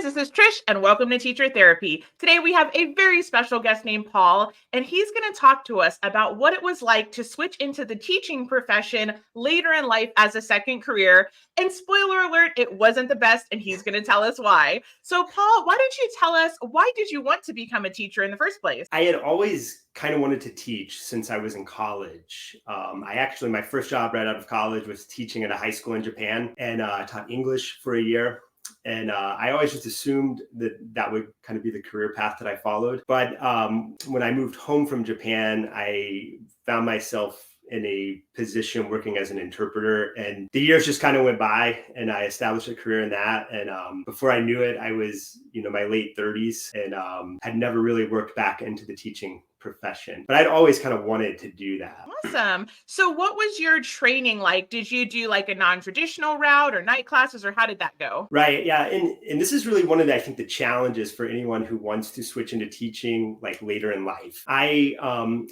this is Trish, and welcome to Teacher Therapy. Today we have a very special guest named Paul, and he's going to talk to us about what it was like to switch into the teaching profession later in life as a second career. And spoiler alert, it wasn't the best, and he's going to tell us why. So Paul, why don't you tell us, why did you want to become a teacher in the first place? I had always kind of wanted to teach since I was in college. My first job right out of college was teaching at a high school in Japan, and I taught English for a year. And I always just assumed that would kind of be the career path that I followed. But when I moved home from Japan, I found myself in a position working as an interpreter, and the years just kind of went by, and I established a career in that. And before I knew it, I was, my late 30s, and had never really worked back into the teaching profession, but I'd always kind of wanted to do that. Awesome. So what was your training like? Did you do like a non-traditional route or night classes, or how did that go? Right. Yeah. And this is really one of the, I think, the challenges for anyone who wants to switch into teaching like later in life. I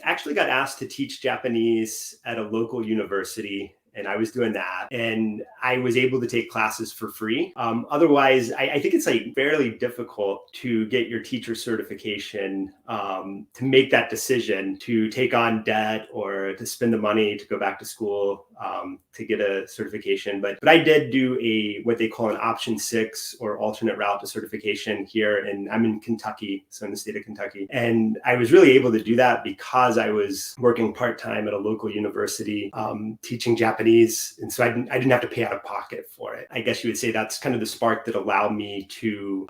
actually got asked to teach Japanese at a local university, and I was doing that, and I was able to take classes for free. Otherwise, I think it's like fairly difficult to get your teacher certification, to make that decision to take on debt or to spend the money to go back to school to get a certification. But I did do what they call an option 6 or alternate route to certification here, and I'm in Kentucky, so in the state of Kentucky. And I was really able to do that because I was working part-time at a local university, teaching Japanese. And so I didn't have to pay out of pocket for it. I guess you would say that's kind of the spark that allowed me to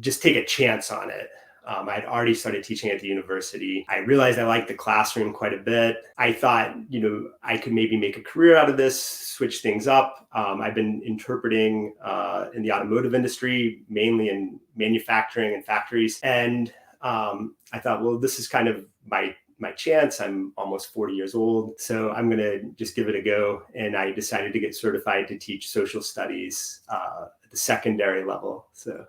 just take a chance on it. I'd already started teaching at the university. I realized I liked the classroom quite a bit. I thought, I could maybe make a career out of this, switch things up. I've been interpreting in the automotive industry, mainly in manufacturing and factories. And I thought, well, this is kind of my chance. I'm almost 40 years old, so I'm going to just give it a go. And I decided to get certified to teach social studies at the secondary level. So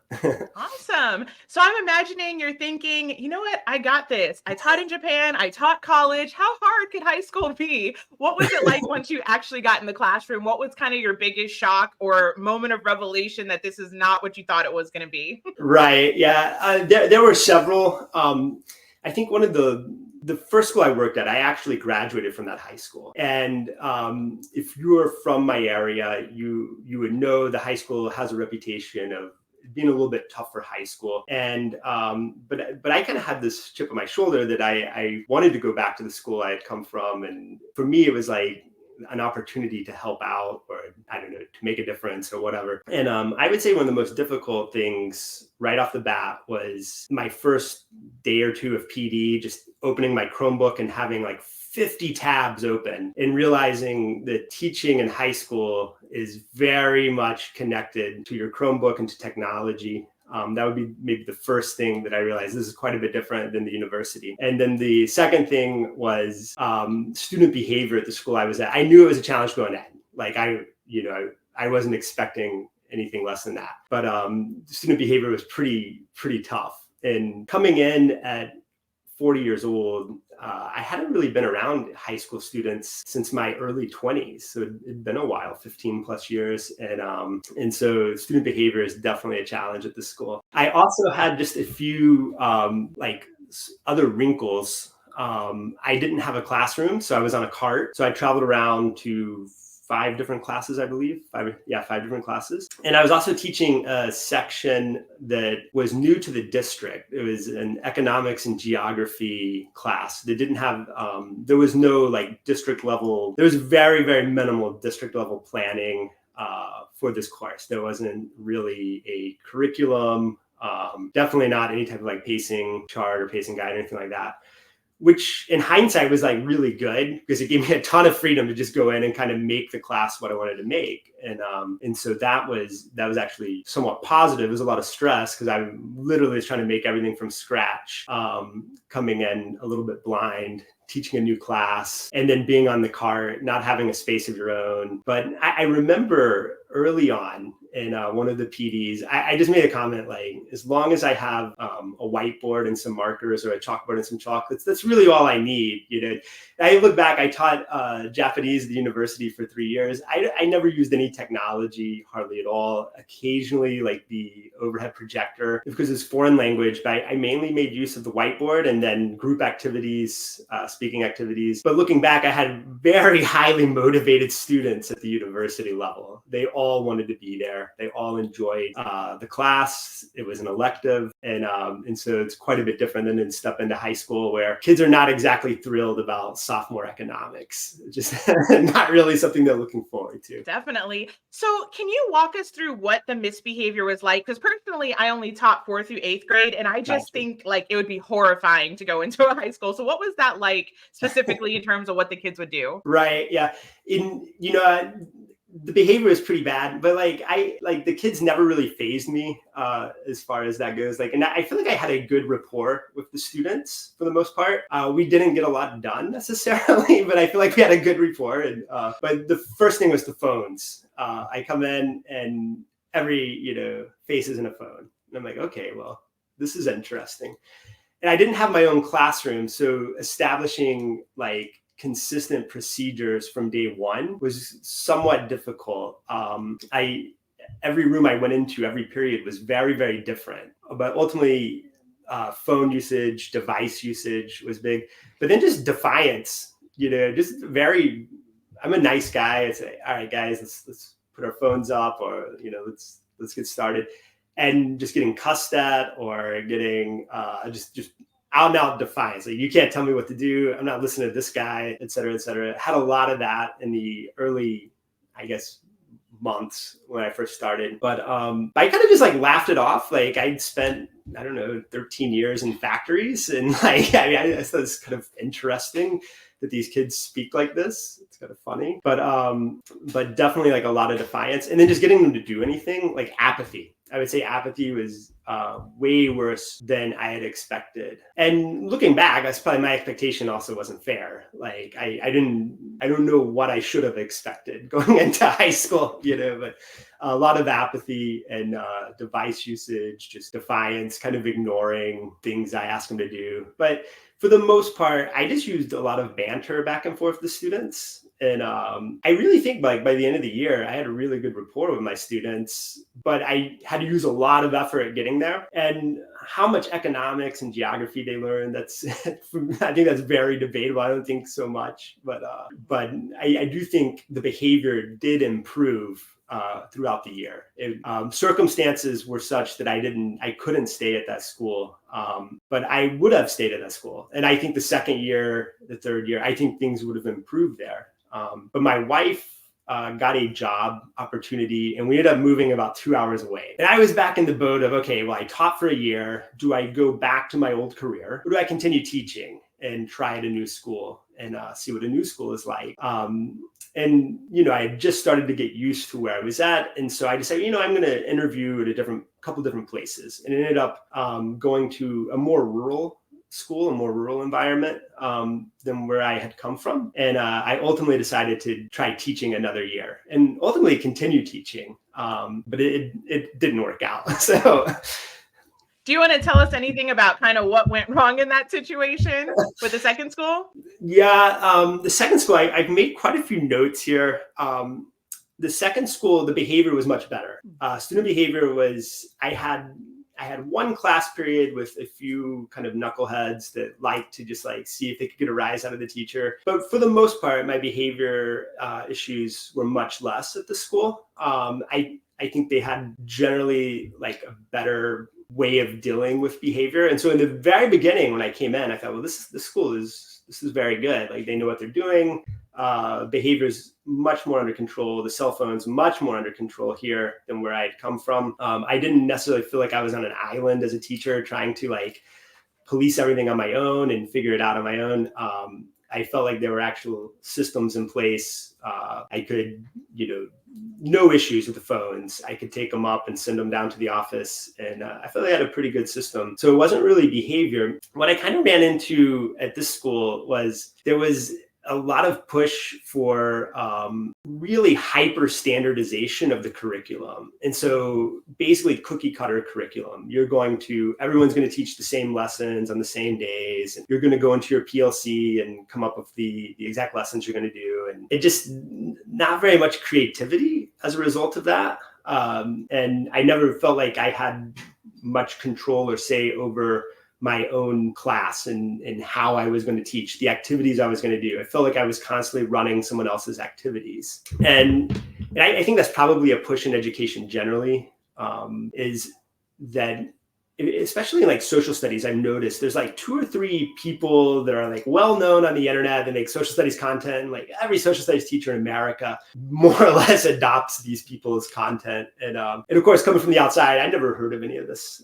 Awesome. So I'm imagining you're thinking, you know what? I got this. I taught in Japan. I taught college. How hard could high school be? What was it like once you actually got in the classroom? What was kind of your biggest shock or moment of revelation that this is not what you thought it was going to be? Right. Yeah. There were several. I think one of the first school I worked at, I actually graduated from that high school. And if you were from my area, you would know the high school has a reputation of being a little bit tough for high school. And but I kind of had this chip on my shoulder that I wanted to go back to the school I had come from. And for me, it was like an opportunity to help out, or I don't know, to make a difference or whatever. And I would say one of the most difficult things right off the bat was my first day or two of PD, just opening my Chromebook and having like 50 tabs open and realizing that teaching in high school is very much connected to your Chromebook and to technology. That would be maybe the first thing that I realized. This is quite a bit different than the university. And then the second thing was student behavior at the school I was at. I knew it was a challenge going in. Like I wasn't expecting anything less than that. But student behavior was pretty tough. And coming in at 40 years old, I hadn't really been around high school students since my early 20s. So it'd been a while, 15 plus years. And so student behavior is definitely a challenge at the school. I also had just a few other wrinkles. I didn't have a classroom, so I was on a cart. So I traveled around to 5 different classes, I believe. 5 different classes. And I was also teaching a section that was new to the district. It was an economics and geography class that didn't have, there was no like district level, there was very, very minimal district level planning for this course. There wasn't really a curriculum, definitely not any type of like pacing chart or pacing guide or anything like that. Which in hindsight was like really good because it gave me a ton of freedom to just go in and kind of make the class what I wanted to make. And so that was actually somewhat positive. It was a lot of stress because I literally was trying to make everything from scratch, coming in a little bit blind, teaching a new class, and then being on the cart, not having a space of your own. But I remember early on, and one of the PDs, I just made a comment like, as long as I have a whiteboard and some markers or a chalkboard and some chocolates, that's really all I need. I look back, I taught Japanese at the university for 3 years. I never used any technology, hardly at all. Occasionally, like the overhead projector, because it's foreign language, but I mainly made use of the whiteboard and then group activities, speaking activities. But looking back, I had very highly motivated students at the university level. They all wanted to be there. They all enjoyed the class. It was an elective. And so it's quite a bit different than in step into high school, where kids are not exactly thrilled about sophomore economics. Just not really something they're looking forward to. Definitely. So can you walk us through what the misbehavior was like? Because personally, I only taught 4th through 8th grade, and I just think like it would be horrifying to go into a high school. So what was that like specifically in terms of what the kids would do? Right. Yeah. The behavior is pretty bad, but the kids never really fazed me as far as that goes. And I feel like I had a good rapport with the students for the most part. We didn't get a lot done necessarily, but I feel like we had a good rapport. But the first thing was the phones. I come in and every face is in a phone, and I'm like, okay, well, this is interesting. And I didn't have my own classroom, so establishing consistent procedures from day one was somewhat difficult. Every room I went into, every period was very, very different. But ultimately, phone usage, device usage was big. But then just defiance, I'm a nice guy. I say, all right, guys, let's put our phones up, or let's get started. And just getting cussed at, or getting just out and out defiance. Like, you can't tell me what to do. I'm not listening to this guy, et cetera, et cetera. Had a lot of that in the early, I guess, months when I first started. But I kind of just laughed it off. I'd spent, 13 years in factories. And I thought it's kind of interesting that these kids speak like this. It's kind of funny. But definitely a lot of defiance. And then just getting them to do anything, apathy. I would say apathy was way worse than I had expected. And looking back, that's probably my expectation also wasn't fair. I don't know what I should have expected going into high school, but a lot of apathy and device usage, just defiance, kind of ignoring things I asked them to do. But for the most part, I just used a lot of banter back and forth with students. And I really think by the end of the year, I had a really good rapport with my students, but I had to use a lot of effort at getting there. And how much economics and geography they learned, I think that's very debatable. I don't think so much, but I do think the behavior did improve throughout the year. Circumstances were such that I couldn't stay at that school, but I would have stayed at that school. And I think the second year, the third year, I think things would have improved there. But my wife got a job opportunity, and we ended up moving about 2 hours away. And I was back in the boat of, okay, well, I taught for a year. Do I go back to my old career, or do I continue teaching and try at a new school and see what a new school is like? And I had just started to get used to where I was at. And so I decided, I'm going to interview at a couple different places, and ended up going to a more rural school, a more rural environment than where I had come from. And I ultimately decided to try teaching another year and ultimately continue teaching. But it didn't work out. So do you want to tell us anything about kind of what went wrong in that situation with the second school? Yeah, the second school, I've made quite a few notes here. The second school, the behavior was much better. Student behavior was, I had one class period with a few kind of knuckleheads that liked to just see if they could get a rise out of the teacher. But for the most part, my behavior issues were much less at the school. I think they had generally a better way of dealing with behavior. And so in the very beginning, when I came in, I thought, well, this school is very good. They know what they're doing. Behavior is much more under control. The cell phone's much more under control here than where I had come from. I didn't necessarily feel like I was on an island as a teacher trying to police everything on my own and figure it out on my own. I felt like there were actual systems in place. I could, no issues with the phones. I could take them up and send them down to the office. And I felt like I had a pretty good system. So it wasn't really behavior. What I kind of ran into at this school was there was a lot of push for really hyper standardization of the curriculum. And so basically cookie cutter curriculum. Everyone's going to teach the same lessons on the same days. And you're going to go into your PLC and come up with the exact lessons you're going to do. And it just not very much creativity as a result of that. And I never felt like I had much control or say over my own class and how I was going to teach, the activities I was going to do. I felt like I was constantly running someone else's activities. And I think that's probably a push in education generally, is that, especially in like social studies, I've noticed there's like 2 or 3 people that are like well known on the internet that make social studies content. Like every social studies teacher in America more or less adopts these people's content. And of course, coming from the outside, I never heard of any of this,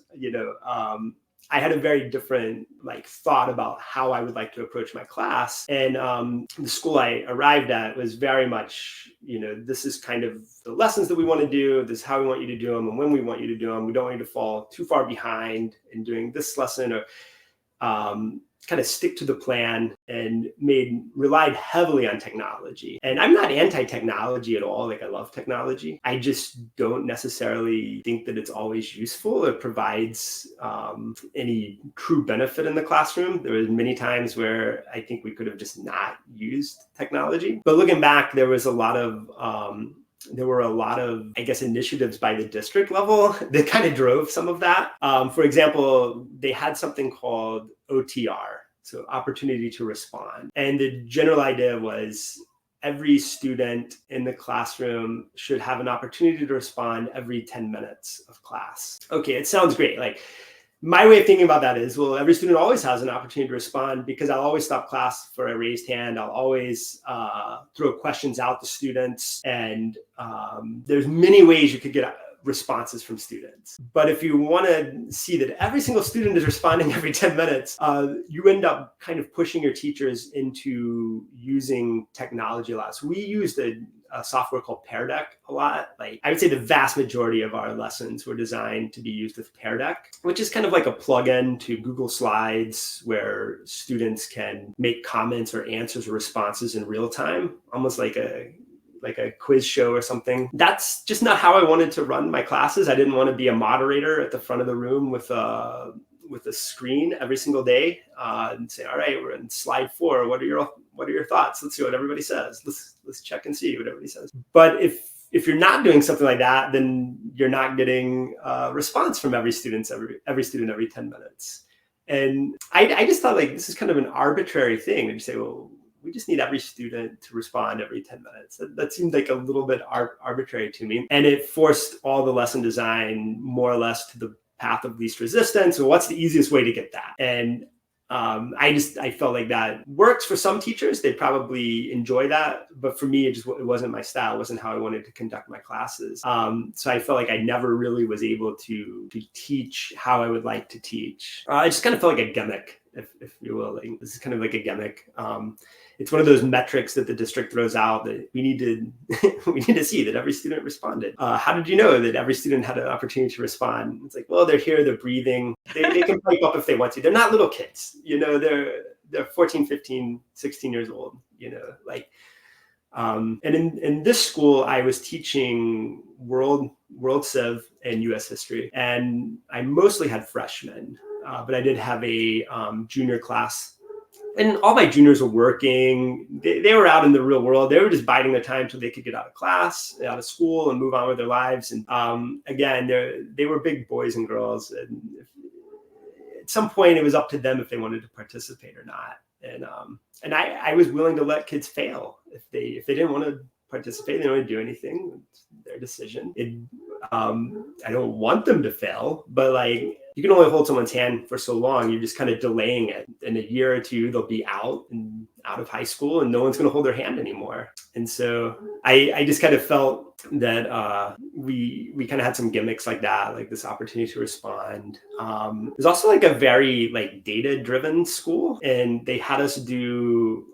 I had a very different thought about how I would like to approach my class. And the school I arrived at was very much, this is kind of the lessons that we want to do. This is how we want you to do them and when we want you to do them. We don't want you to fall too far behind in doing this lesson, or kind of stick to the plan, and relied heavily on technology. And I'm not anti-technology at all. I love technology. I just don't necessarily think that it's always useful or provides any true benefit in the classroom. There was many times where I think we could have just not used technology. But looking back, there were a lot of, I guess, initiatives by the district level that kind of drove some of that. For example, they had something called OTR, so opportunity to respond. And the general idea was every student in the classroom should have an opportunity to respond every 10 minutes of class. Okay, it sounds great. My way of thinking about that is, well, every student always has an opportunity to respond, because I'll always stop class for a raised hand. I'll always throw questions out to students. And there's many ways you could get responses from students. But if you want to see that every single student is responding every 10 minutes, you end up kind of pushing your teachers into using technology a lot. So we used a software called Pear Deck a lot. I would say the vast majority of our lessons were designed to be used with Pear Deck, which is kind of like a plugin to Google Slides where students can make comments or answers or responses in real time, almost like a quiz show or something. That's just not how I wanted to run my classes. I didn't want to be a moderator at the front of the room with a screen every single day and say, all right, we're in slide 4. What are your thoughts? Let's see what everybody says. Let's check and see what everybody says. But if you're not doing something like that, then you're not getting a response from every student every 10 minutes. And I just thought this is kind of an arbitrary thing. And you say, well, we just need every student to respond every 10 minutes. That seemed like a little bit arbitrary to me. And it forced all the lesson design more or less to the path of least resistance. So what's the easiest way to get that? And I felt like that works for some teachers. They probably enjoy that. But for me, it wasn't my style. It wasn't how I wanted to conduct my classes. So I felt like I never really was able to teach how I would like to teach. I just kind of felt like a gimmick, if you will. This is kind of like a gimmick. It's one of those metrics that the district throws out that we need to see that every student responded. How did you know that every student had an opportunity to respond? It's like, well, they're here, they're breathing. They can pipe up if they want to. They're not little kids, they're 14, 15, 16 years old, and in this school, I was teaching world civ and US history, and I mostly had freshmen, but I did have a junior class. And all my juniors were working. They were out in the real world. They were just biding their time till they could get out of class, out of school, and move on with their lives. And again, they were big boys and girls. And at some point, it was up to them if they wanted to participate or not. And I was willing to let kids fail if they didn't want to participate. They don't want to do anything. It's their decision. I don't want them to fail, but you can only hold someone's hand for so long. You're just kind of delaying it. In a year or two, they'll be out of high school, and no one's going to hold their hand anymore. And so I just kind of felt that we kind of had some gimmicks like that, like this opportunity to respond. There's also a very data-driven school, and they had us do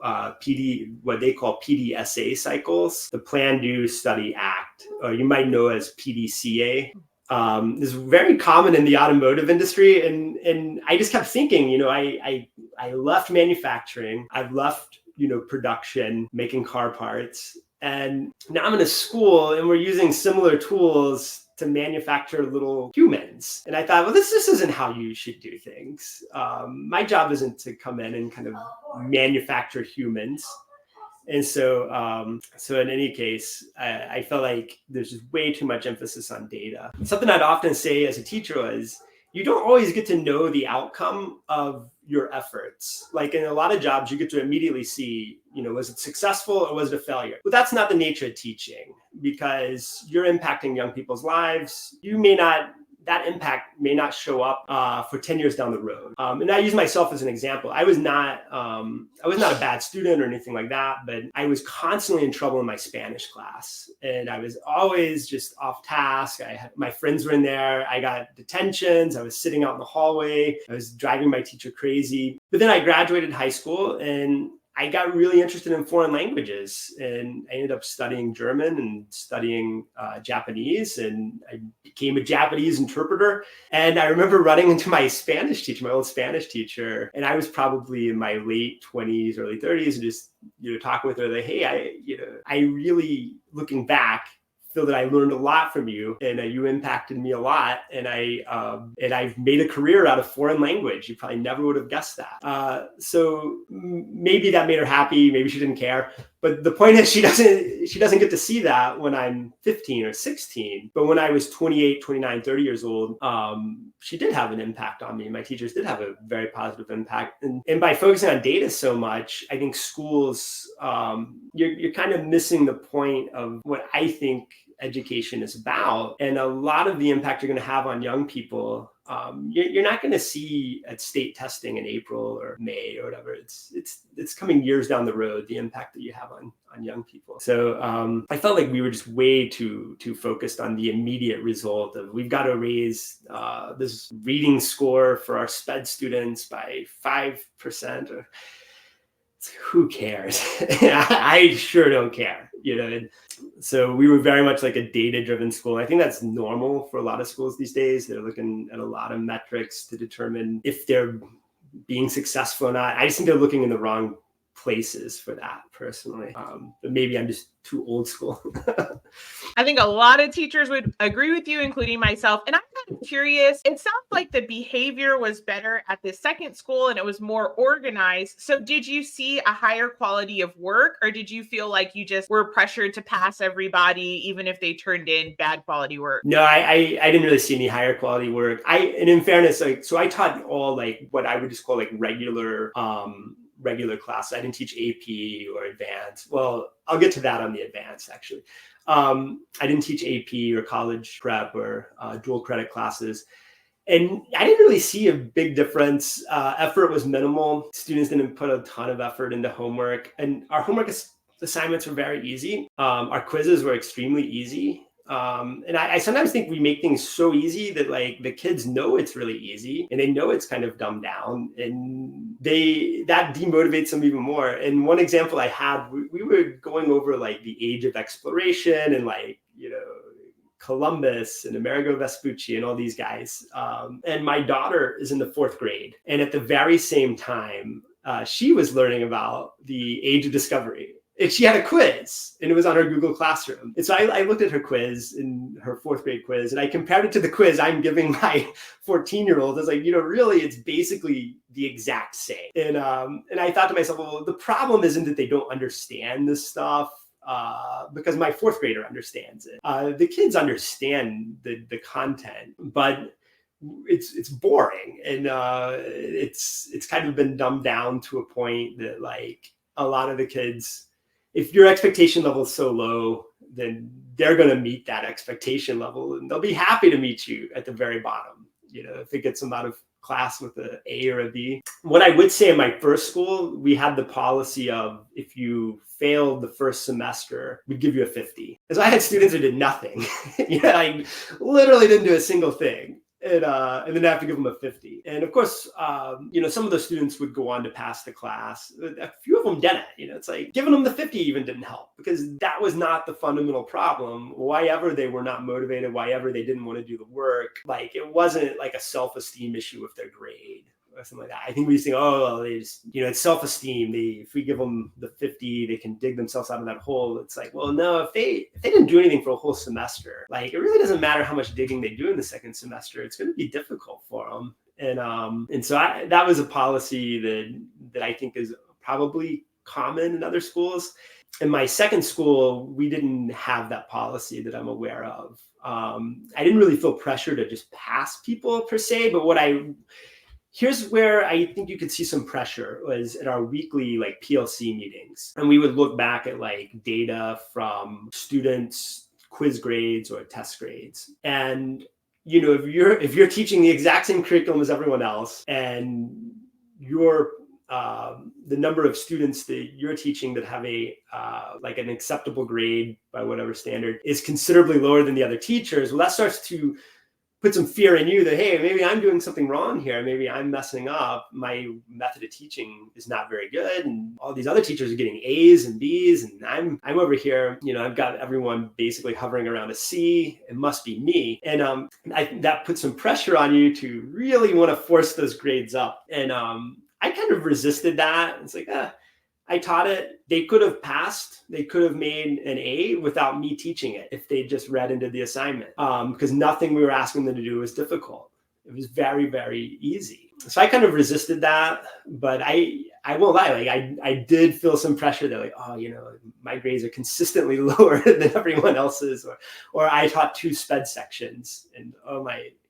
what they call PDSA cycles, the Plan, Do, Study, Act, or you might know as PDCA. Is very common in the automotive industry. And I just kept thinking, I left manufacturing, I've left production, making car parts. And now I'm in a school and we're using similar tools to manufacture little humans. And I thought, well, this isn't how you should do things. My job isn't to come in and kind of manufacture humans. And so in any case, I felt like there's just way too much emphasis on data. Something I'd often say as a teacher was, you don't always get to know the outcome of your efforts. Like in a lot of jobs, you get to immediately see, was it successful or was it a failure? But that's not the nature of teaching, because you're impacting young people's lives. That impact may not show up for 10 years down the road. And I use myself as an example. I was not a bad student or anything like that, but I was constantly in trouble in my Spanish class. And I was always just off task. My friends were in there. I got detentions. I was sitting out in the hallway. I was driving my teacher crazy. But then I graduated high school and I got really interested in foreign languages, and I ended up studying German and studying Japanese, and I became a Japanese interpreter. And I remember running into my old Spanish teacher, and I was probably in my late 20s, early 30s, and just talking with her like, hey, I really, looking back, feel that I learned a lot from you, and you impacted me a lot, and I've made a career out of foreign language. You probably never would have guessed that. So maybe that made her happy. Maybe she didn't care. But the point is, she doesn't get to see that when I'm 15 or 16. But when I was 28, 29, 30 years old, she did have an impact on me. My teachers did have a very positive impact. And by focusing on data so much, I think schools, you're kind of missing the point of what I think education is about. And a lot of the impact you're going to have on young people, you're not going to see at state testing in April or May or whatever. It's coming years down the road, the impact that you have on young people. So I felt like we were just way too focused on the immediate result of, we've got to raise this reading score for our SPED students by 5%. Or who cares? I sure don't care. And so we were very much like a data-driven school. I think that's normal for a lot of schools these days. They're looking at a lot of metrics to determine if they're being successful or not. I just think they're looking in the wrong places for that, personally. But maybe I'm just too old school. I think a lot of teachers would agree with you, including myself. And I'm kind of curious, it sounds like the behavior was better at the second school and it was more organized. So did you see a higher quality of work, or did you feel like you just were pressured to pass everybody, even if they turned in bad quality work? No, I didn't really see any higher quality work. And in fairness, so I taught all like what I would just call like regular classes. I didn't teach AP or advanced. Well, I'll get to that on the advanced, actually. I didn't teach AP or college prep or dual credit classes. And I didn't really see a big difference. Effort was minimal. Students didn't put a ton of effort into homework. And our homework assignments were very easy. Our quizzes were extremely easy. And I sometimes think we make things so easy that like the kids know it's really easy and they know it's kind of dumbed down, and that demotivates them even more. And one example I had, we were going over like the age of exploration and like, Columbus and Amerigo Vespucci and all these guys. And my daughter is in the 4th grade. And at the very same time, she was learning about the age of discovery. And she had a quiz, and it was on her Google Classroom. And so I looked at her quiz, in her 4th grade quiz, and I compared it to the quiz I'm giving my 14-year-old. I was like, really, it's basically the exact same. And I thought to myself, well, the problem isn't that they don't understand this stuff, because my 4th grader understands it. The kids understand the content, but it's boring, and it's kind of been dumbed down to a point that like a lot of the kids, if your expectation level is so low, then they're going to meet that expectation level, and they'll be happy to meet you at the very bottom. If it gets them out of class with an A or a B. What I would say in my first school, we had the policy of, if you failed the first semester, we'd give you a 50. Because I had students who did nothing. I literally didn't do a single thing. And then I have to give them a 50. And of course, some of the students would go on to pass the class. A few of them didn't. It's like giving them the 50 even didn't help, because that was not the fundamental problem. Why ever they were not motivated, why ever they didn't want to do the work, like it wasn't like a self-esteem issue with their grade. or something like that. I think we just think, oh, well, they just, it's self-esteem. If we give them the 50, they can dig themselves out of that hole. It's like, well, no, if they didn't do anything for a whole semester, like it really doesn't matter how much digging they do in the second semester. It's going to be difficult for them. And so that was a policy that I think is probably common in other schools. In my second school, we didn't have that policy that I'm aware of. I didn't really feel pressure to just pass people per se, but here's where I think you could see some pressure was at our weekly like PLC meetings. And we would look back at like data from students' quiz grades or test grades. And if you're teaching the exact same curriculum as everyone else, and the number of students that you're teaching that have an acceptable grade by whatever standard is considerably lower than the other teachers, well, that starts to put some fear in you that, hey, maybe I'm doing something wrong here. Maybe I'm messing up. My method of teaching is not very good. And all these other teachers are getting A's and B's. And I'm over here, I've got everyone basically hovering around a C. It must be me. And that puts some pressure on you to really want to force those grades up. And I kind of resisted that. It's like, I taught it. They could have passed. They could have made an A without me teaching it if they just read into the assignment, because nothing we were asking them to do was difficult. It was very, very easy. So I kind of resisted that, but I won't lie. Like I did feel some pressure that like, oh, my grades are consistently lower than everyone else's, or I taught 2 SPED sections, and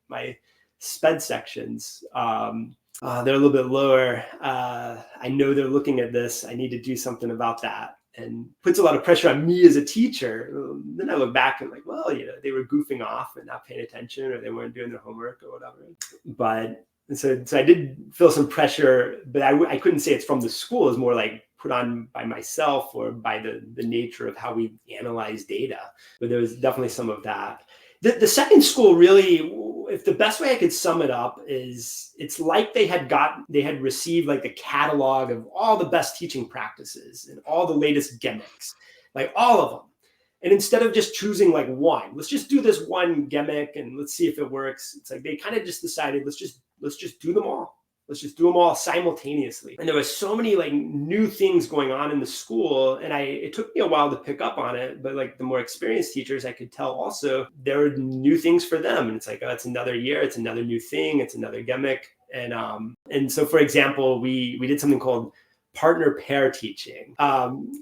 my SPED sections, they're a little bit lower. I know they're looking at this. I need to do something about that, and puts a lot of pressure on me as a teacher. Then I look back and like, well, they were goofing off and not paying attention, or they weren't doing their homework or whatever. But so I did feel some pressure, but I couldn't say it's from the school. It's more like put on by myself or by the nature of how we analyze data. But there was definitely some of that. The second school really, if the best way I could sum it up is, it's like they had received like the catalog of all the best teaching practices and all the latest gimmicks, like all of them. And instead of just choosing like one, let's just do this one gimmick and let's see if it works. It's like they kind of just decided, let's just do them all. Let's just do them all simultaneously. And there was so many like new things going on in the school. And it took me a while to pick up on it, but like the more experienced teachers, I could tell also there were new things for them. And it's like, oh, it's another year. It's another new thing. It's another gimmick. And so for example, we did something called partner pair teaching,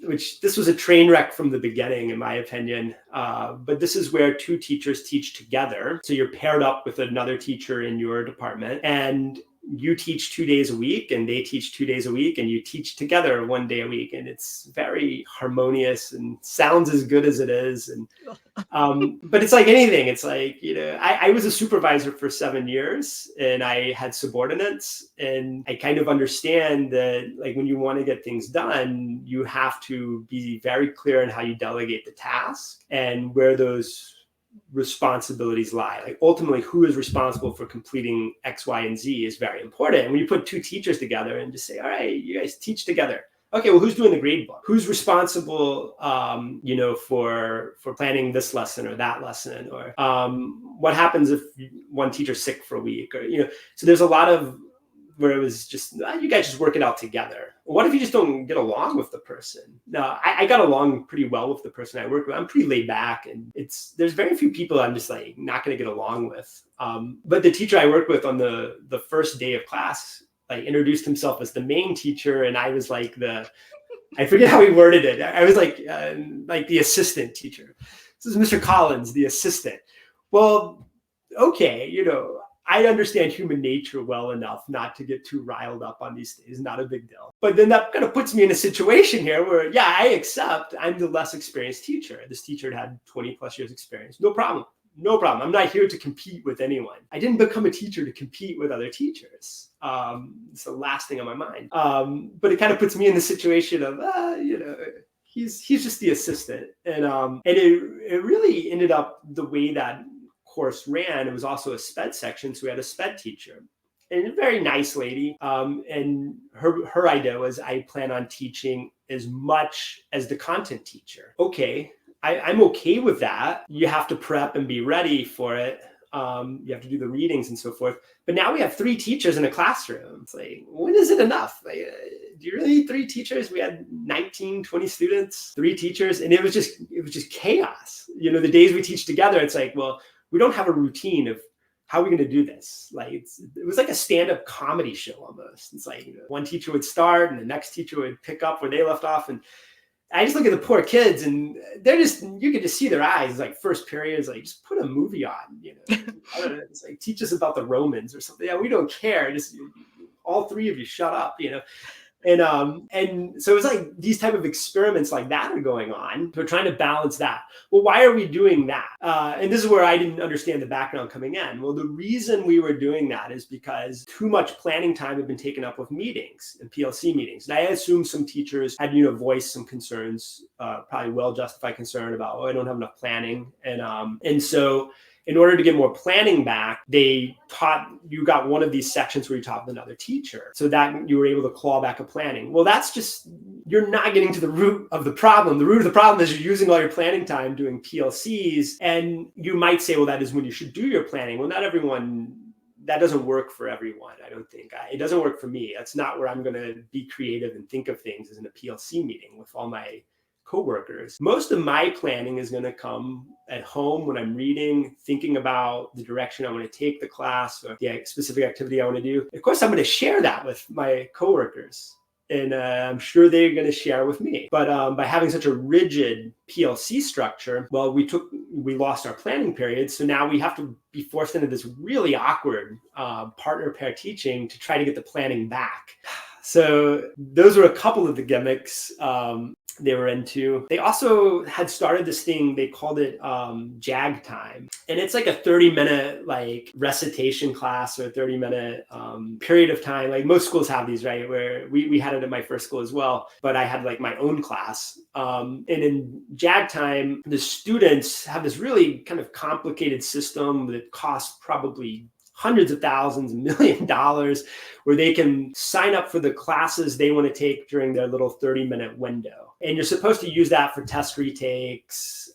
which this was a train wreck from the beginning, in my opinion. But this is where 2 teachers teach together. So you're paired up with another teacher in your department, and you teach 2 days a week and they teach 2 days a week, and you teach together 1 day a week. And it's very harmonious and sounds as good as it is. And, but it's like anything. It's like, I was a supervisor for 7 years and I had subordinates, and I kind of understand that like when you want to get things done, you have to be very clear in how you delegate the task and where those responsibilities lie. Like ultimately, who is responsible for completing X, Y, and Z is very important. And when you put 2 teachers together and just say, all right, you guys teach together. Okay, well, who's doing the grade book? Who's responsible, for planning this lesson or that lesson? Or what happens if one teacher's sick for a week? Or, so there's a lot of where it was just, you guys just work it out together. What if you just don't get along with the person? No, I got along pretty well with the person I work with. I'm pretty laid back, and there's very few people I'm just like not going to get along with. But the teacher I worked with on the first day of class, like introduced himself as the main teacher, and I was like I forget how he worded it. I was like the assistant teacher. This is Mr. Collins, the assistant. Well, okay, I understand human nature well enough not to get too riled up on these things. Not a big deal. But then that kind of puts me in a situation here where, yeah, I accept I'm the less experienced teacher. This teacher had 20 plus years experience. No problem. No problem. I'm not here to compete with anyone. I didn't become a teacher to compete with other teachers. It's the last thing on my mind. But it kind of puts me in the situation of, he's just the assistant. And it really ended up the way that course ran. It was also a SPED section, so we had a SPED teacher, and a very nice lady. And her idea was, I plan on teaching as much as the content teacher. Okay, I'm okay with that. You have to prep and be ready for it. You have to do the readings and so forth. But now we have 3 teachers in a classroom. It's like, when is it enough? Like, do you really need 3 teachers? We had 19, 20 students, 3 teachers, and it was just chaos. The days we teach together, it's like, well, we don't have a routine of how are we going to do this? Like, it was like a stand-up comedy show almost. It's like, one teacher would start and the next teacher would pick up where they left off. And I just look at the poor kids and you could just see their eyes. Like, first period is like, just put a movie on, I don't know, it's like, teach us about the Romans or something. Yeah, we don't care. Just all 3 of you shut up, And so it was like these type of experiments like that are going on. We're trying to balance that. Well, why are we doing that? And this is where I didn't understand the background coming in. Well, the reason we were doing that is because too much planning time had been taken up with meetings and PLC meetings. And I assume some teachers had, voiced some concerns, probably well-justified concern about, I don't have enough planning. And so in order to get more planning back, you got one of these sections where you taught with another teacher so that you were able to claw back a planning. Well, that's just, you're not getting to the root of the problem. The root of the problem is you're using all your planning time doing PLCs. And you might say, well, that is when you should do your planning. Well, not everyone, that doesn't work for everyone. I don't think it doesn't work for me. That's not where I'm going to be creative and think of things as in a PLC meeting with all my coworkers. Most of my planning is going to come at home when I'm reading, thinking about the direction I want to take the class or the specific activity I want to do. Of course, I'm going to share that with my coworkers, and I'm sure they're going to share with me. But by having such a rigid PLC structure, well, we lost our planning period. So now we have to be forced into this really awkward partner pair teaching to try to get the planning back. So those were a couple of the gimmicks they were into. They also had started this thing, they called it JAG time. And it's like a 30-minute like recitation class or a 30-minute period of time. Like most schools have these, right? Where we had it at my first school as well, but I had like my own class. And in JAG time, the students have this really kind of complicated system that costs probably hundreds of thousands, $1 million, where they can sign up for the classes they want to take during their little 30-minute window. And you're supposed to use that for test retakes.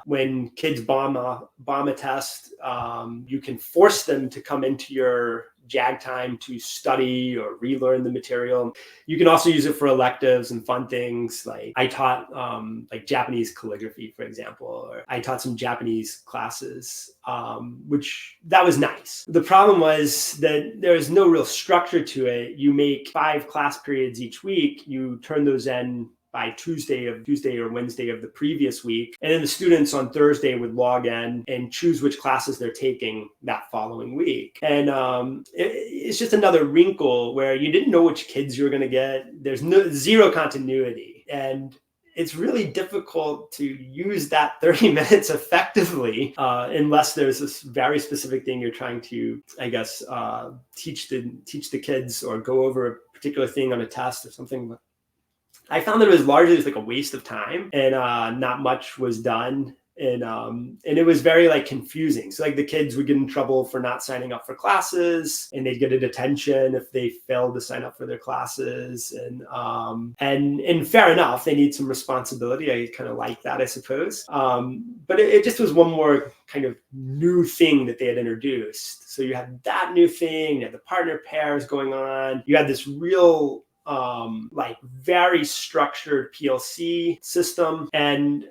When kids bomb a test, you can force them to come into your JAG time to study or relearn the material. You can also use it for electives and fun things. Like I taught like Japanese calligraphy, for example, or I taught some Japanese classes, which that was nice. The problem was that there was no real structure to it. You make 5 class periods each week. You turn those in by Tuesday or Wednesday of the previous week. And then the students on Thursday would log in and choose which classes they're taking that following week. And it's just another wrinkle where you didn't know which kids you were going to get. There's zero continuity. And it's really difficult to use that 30 minutes effectively unless there's this very specific thing you're trying to, I guess, teach the kids or go over a particular thing on a test or something. I found that it was largely just like a waste of time and not much was done. And it was very like confusing. So like the kids would get in trouble for not signing up for classes, and they'd get a detention if they failed to sign up for their classes. And fair enough, they need some responsibility. I kind of like that, I suppose. But it just was one more kind of new thing that they had introduced. So you had that new thing, you had the partner pairs going on. You had this real like very structured PLC system. And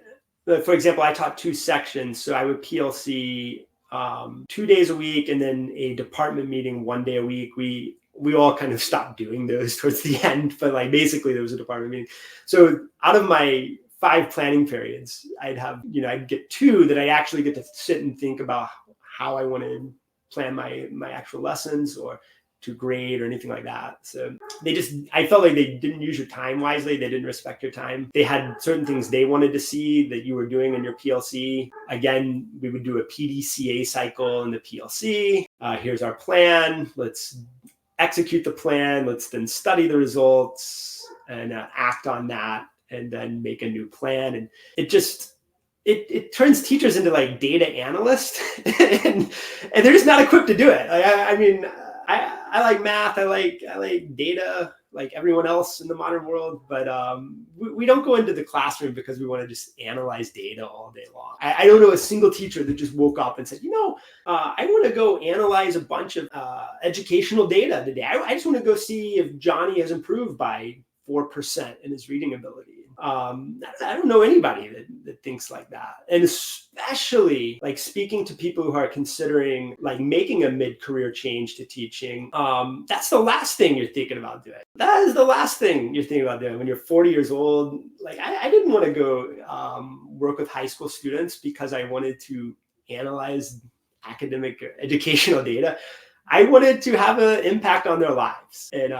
for example, I taught 2 sections. So I would PLC 2 days a week and then a department meeting 1 day a week. We all kind of stopped doing those towards the end, but like basically there was a department meeting. So out of my 5 planning periods, I'd get 2 that I actually get to sit and think about how I want to plan my actual lessons or to grade or anything like that. So I felt like they didn't use your time wisely. They didn't respect your time. They had certain things they wanted to see that you were doing in your PLC. Again, we would do a PDCA cycle in the PLC. Here's our plan. Let's execute the plan. Let's then study the results and act on that and then make a new plan. And it turns teachers into like data analysts and they're just not equipped to do it. I mean, I like math. I like data, like everyone else in the modern world. But we don't go into the classroom because we want to just analyze data all day long. I don't know a single teacher that just woke up and said, I want to go analyze a bunch of educational data today. I just want to go see if Johnny has improved by 4% in his reading ability. I don't know anybody that thinks like that. And especially like speaking to people who are considering like making a mid-career change to teaching, that's the last thing you're thinking about doing. That is the last thing you're thinking about doing when you're 40 years old. Like I didn't want to go work with high school students because I wanted to analyze academic educational data. I wanted to have an impact on their lives. And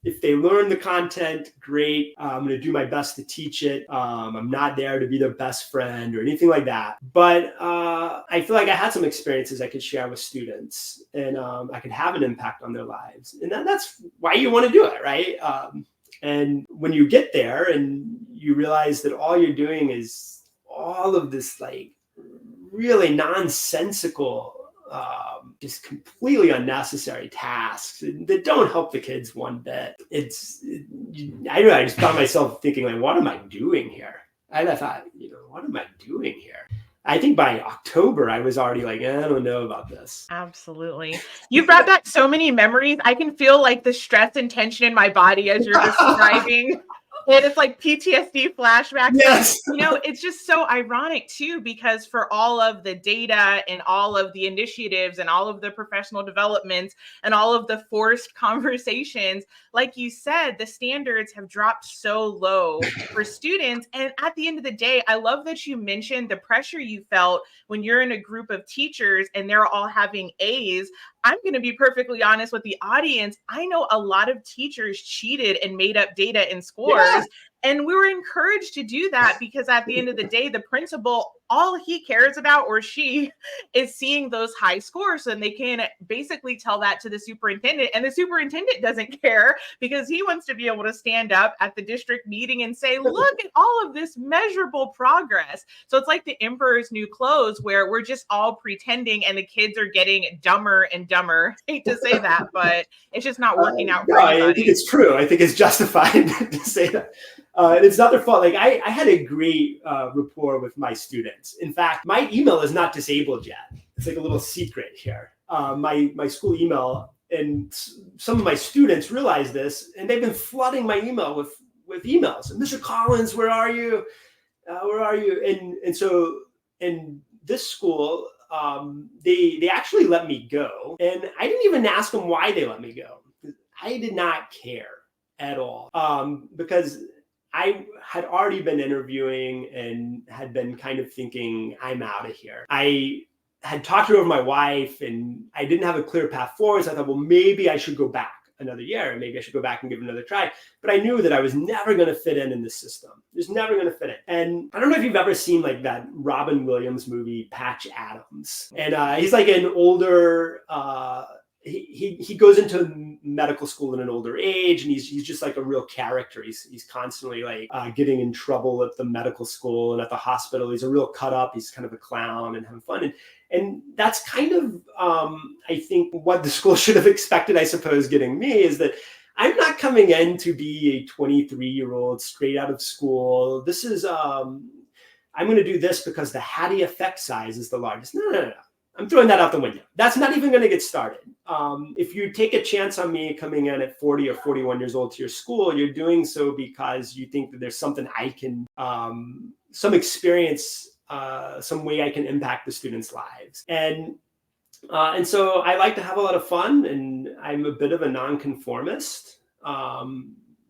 if they learn the content, great. I'm going to do my best to teach it. I'm not there to be their best friend or anything like that. But I feel like I had some experiences I could share with students, and I could have an impact on their lives. And that's why you want to do it, right? And when you get there and you realize that all you're doing is all of this like really nonsensical, just completely unnecessary tasks that don't help the kids one bit. I just found myself thinking like, what am I doing here? I thought, what am I doing here? I think by October, I was already like, I don't know about this. Absolutely. You brought back so many memories. I can feel like the stress and tension in my body as you're describing. And it's like PTSD flashbacks. Yes. It's just so ironic too, because for all of the data and all of the initiatives and all of the professional developments and all of the forced conversations, like you said, the standards have dropped so low for students. And at the end of the day, I love that you mentioned the pressure you felt when you're in a group of teachers and they're all having A's. I'm going to be perfectly honest with the audience. I know a lot of teachers cheated and made up data and scores. Yes. And we were encouraged to do that because at the end of the day, the principal, all he cares about or she is seeing those high scores. And they can basically tell that to the superintendent. And the superintendent doesn't care because he wants to be able to stand up at the district meeting and say, look at all of this measurable progress. So it's like the emperor's new clothes where we're just all pretending and the kids are getting dumber and dumber. I hate to say that, but it's just not working out for anybody. I think it's true. I think it's justified to say that. And it's not their fault. Like I had a great rapport with my students. In fact, my email is not disabled yet. It's like a little secret here. My school email, and some of my students realize this, and they've been flooding my email with emails. Mr. Collins, where are you? Where are you? And so in this school, they actually let me go, and I didn't even ask them why they let me go. I did not care at all because I had already been interviewing and had been kind of thinking, I'm out of here. I had talked it over with my wife and I didn't have a clear path forward. So I thought, well, maybe I should go back another year and maybe I should go back and give it another try. But I knew that I was never going to fit in the system. Just never going to fit in. And I don't know if you've ever seen like that Robin Williams movie, Patch Adams. And he's like an older, he goes into medical school at an older age, and he's just like a real character. He's constantly like getting in trouble at the medical school and at the hospital. He's a real cut up. He's kind of a clown and having fun. And that's kind of I think what the school should have expected, I suppose, getting me, is that I'm not coming in to be a 23-year-old straight out of school. This is I'm going to do this because the Hattie effect size is the largest. No. I'm throwing that out the window. That's not even going to get started. If you take a chance on me coming in at 40 or 41 years old to your school, you're doing so because you think that there's something I can, some experience, some way I can impact the students' lives. And so I like to have a lot of fun, and I'm a bit of a nonconformist.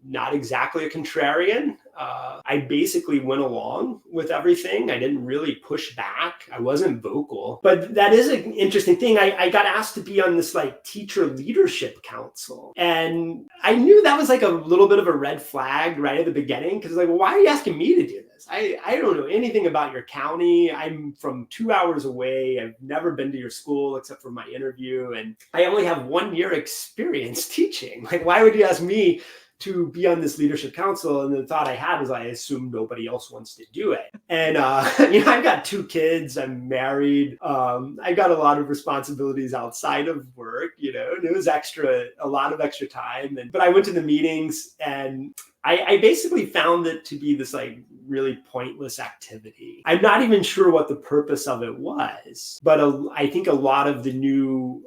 Not exactly a contrarian. I basically went along with everything. I didn't really push back. I wasn't vocal. But that is an interesting thing. I got asked to be on this like teacher leadership council. And I knew that was like a little bit of a red flag right at the beginning. Because like, well, why are you asking me to do this? I don't know anything about your county. I'm from 2 hours away. I've never been to your school except for my interview. And I only have 1 year experience teaching. Like, why would you ask me to be on this leadership council. And the thought I had was, I assume nobody else wants to do it. And, I've got 2 kids, I'm married. I got a lot of responsibilities outside of work, and it was a lot of extra time. But I went to the meetings, and I basically found it to be this like really pointless activity. I'm not even sure what the purpose of it was, but I think a lot of the new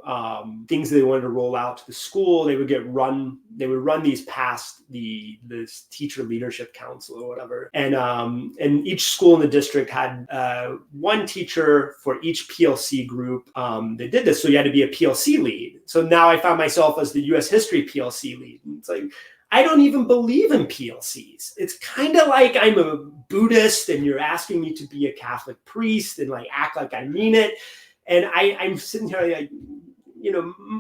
things they wanted to roll out to the school, they would run these past this teacher leadership council or whatever. And each school in the district had one teacher for each PLC group. They did this, so you had to be a PLC lead. So now I found myself as the US history PLC lead. And it's like, I don't even believe in PLCs. It's kind of like I'm a Buddhist and you're asking me to be a Catholic priest and like act like I mean it. And I'm sitting here like,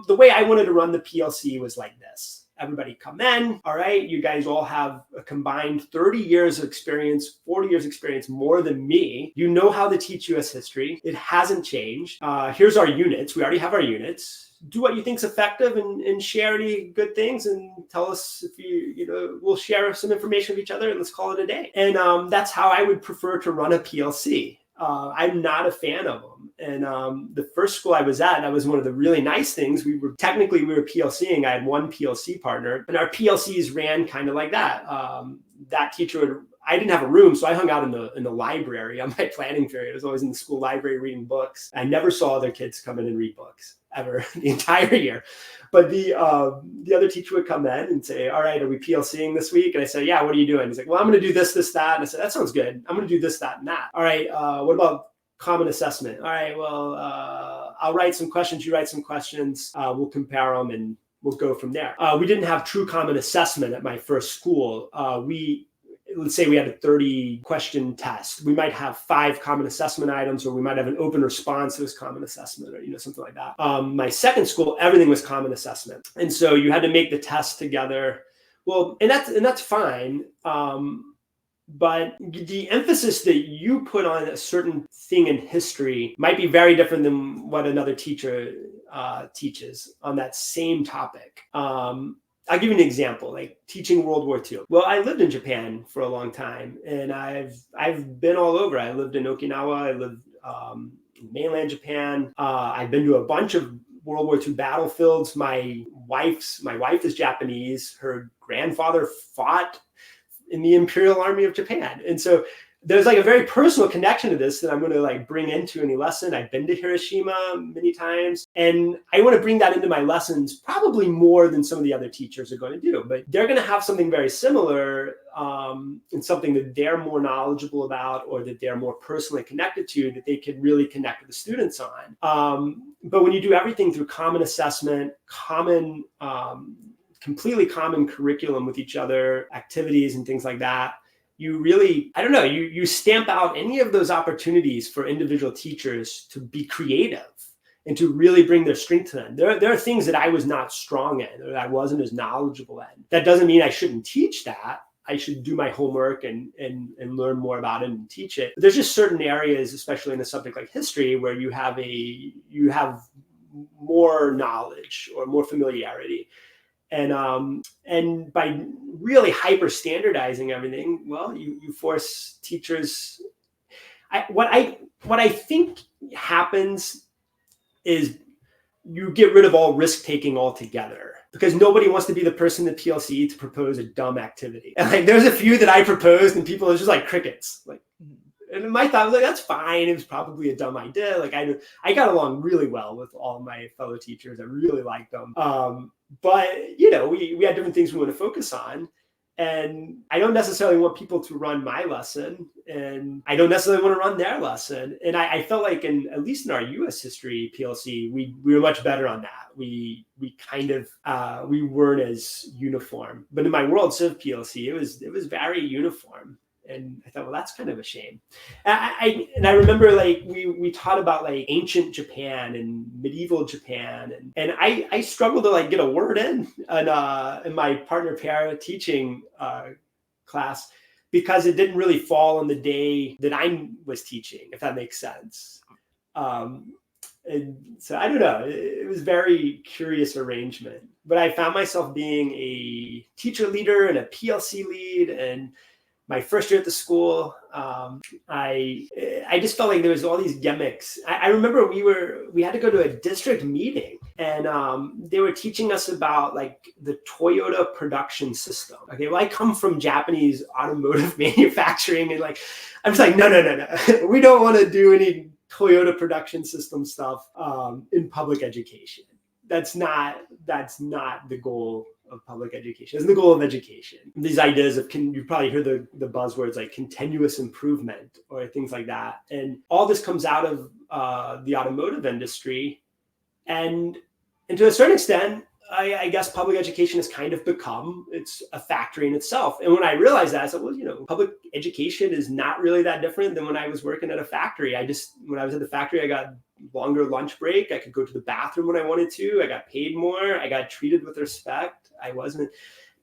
the way I wanted to run the PLC was like this. Everybody come in. All right. You guys all have a combined 30 years of experience, 40 years experience more than me. You know how to teach US history. It hasn't changed. Here's our units. We already have our units. Do what you think's effective and share any good things and tell us if we'll share some information with each other and let's call it a day. And that's how I would prefer to run a PLC. I'm not a fan of them. And the first school I was at, that was one of the really nice things. We were PLCing. I had one PLC partner, and our PLCs ran kind of like that. That teacher I didn't have a room, so I hung out in the library on my planning period. I was always in the school library reading books. I never saw other kids come in and read books ever the entire year. But the other teacher would come in and say, all right, are we PLCing this week? And I said, yeah, what are you doing? He's like, well, I'm going to do this, that. And I said, that sounds good. I'm going to do this, that, and that. All right, what about common assessment? All right, well, I'll write some questions. You write some questions. We'll compare them and we'll go from there. We didn't have true common assessment at my first school. Let's say we had a 30 question test. We might have 5 common assessment items, or we might have an open response to this common assessment, or something like that. My second school, everything was common assessment. And so you had to make the test together. Well, and that's fine. But the emphasis that you put on a certain thing in history might be very different than what another teacher teaches on that same topic. I'll give you an example, like teaching World War II. Well, I lived in Japan for a long time, and I've been all over. I lived in Okinawa. I lived in mainland Japan. I've been to a bunch of World War II battlefields. My wife is Japanese. Her grandfather fought in the Imperial Army of Japan, and so there's like a very personal connection to this that I'm going to like bring into any lesson. I've been to Hiroshima many times, and I want to bring that into my lessons probably more than some of the other teachers are going to do. But they're going to have something very similar and something that they're more knowledgeable about, or that they're more personally connected to, that they can really connect with the students on. But when you do everything through common assessment, completely common curriculum with each other, activities and things like that, you really, you stamp out any of those opportunities for individual teachers to be creative and to really bring their strength to them. There are things that I was not strong in, or that I wasn't as knowledgeable in. That doesn't mean I shouldn't teach that. I should do my homework and learn more about it and teach it. But there's just certain areas, especially in a subject like history, where you have more knowledge or more familiarity. And by really hyper standardizing everything, well, you force teachers. What I think happens is you get rid of all risk taking altogether, because nobody wants to be the person at PLC to propose a dumb activity. And like, there's a few that I proposed, and people are just like crickets. Like, and my thought was like, that's fine. It was probably a dumb idea. Like I got along really well with all my fellow teachers. I really liked them. But we had different things we want to focus on. And I don't necessarily want people to run my lesson, and I don't necessarily want to run their lesson. And I felt like at least in our US history PLC, we were much better on that. We weren't as uniform. But in my World Civ PLC, it was very uniform. And I thought, well, that's kind of a shame. I remember like we taught about like ancient Japan and medieval Japan, and I struggled to like get a word in my partner para teaching class, because it didn't really fall on the day that I was teaching, if that makes sense. And so I don't know, it was very curious arrangement, but I found myself being a teacher leader and a PLC lead. And my first year at the school, I just felt like there was all these gimmicks. I remember we had to go to a district meeting, and they were teaching us about like the Toyota production system. Okay, well, I come from Japanese automotive manufacturing, and like I'm just like, no, we don't want to do any Toyota production system stuff in public education. That's not the goal of public education. It's the goal of education. These ideas of, you probably hear the buzzwords like continuous improvement or things like that. And all this comes out of the automotive industry. And to a certain extent, I guess public education has kind of become, it's a factory in itself. And when I realized that, I said, well, public education is not really that different than when I was working at a factory. When I was at the factory, I got longer lunch break. I could go to the bathroom when I wanted to. I got paid more. I got treated with respect.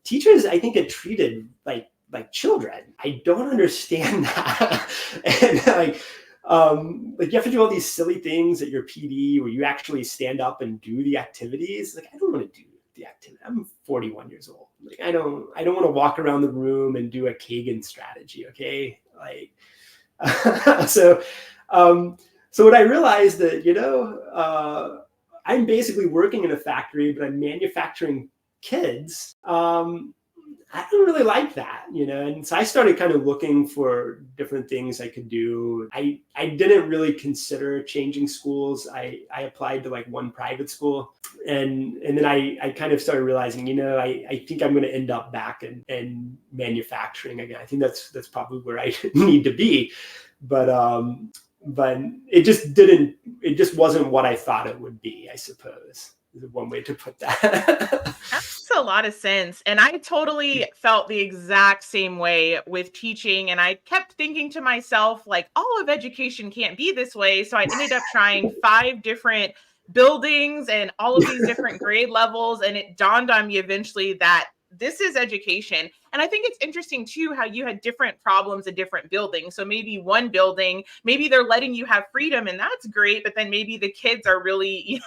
Teachers, I think, get treated like children. I don't understand that. And you have to do all these silly things at your PD where you actually stand up and do the activities. Like, I don't want to do the activity. I'm 41 years old. Like, I don't want to walk around the room and do a Kagan strategy. Okay. Like, so when I realized that, I'm basically working in a factory, but I'm manufacturing kids. I don't really like that, and so I started kind of looking for different things I could do. I didn't really consider changing schools. I applied to like one private school, and then I kind of started realizing, I think I'm going to end up back in manufacturing again. I think that's probably where I need to be, but it just wasn't what I thought it would be, I suppose. Is one way to put that. That makes a lot of sense. And I totally felt the exact same way with teaching. And I kept thinking to myself, like, all of education can't be this way. So I ended up trying 5 different buildings and all of these different grade levels. And it dawned on me eventually that this is education. And I think it's interesting too, how you had different problems in different buildings. So maybe one building, maybe they're letting you have freedom and that's great. But then maybe the kids are really,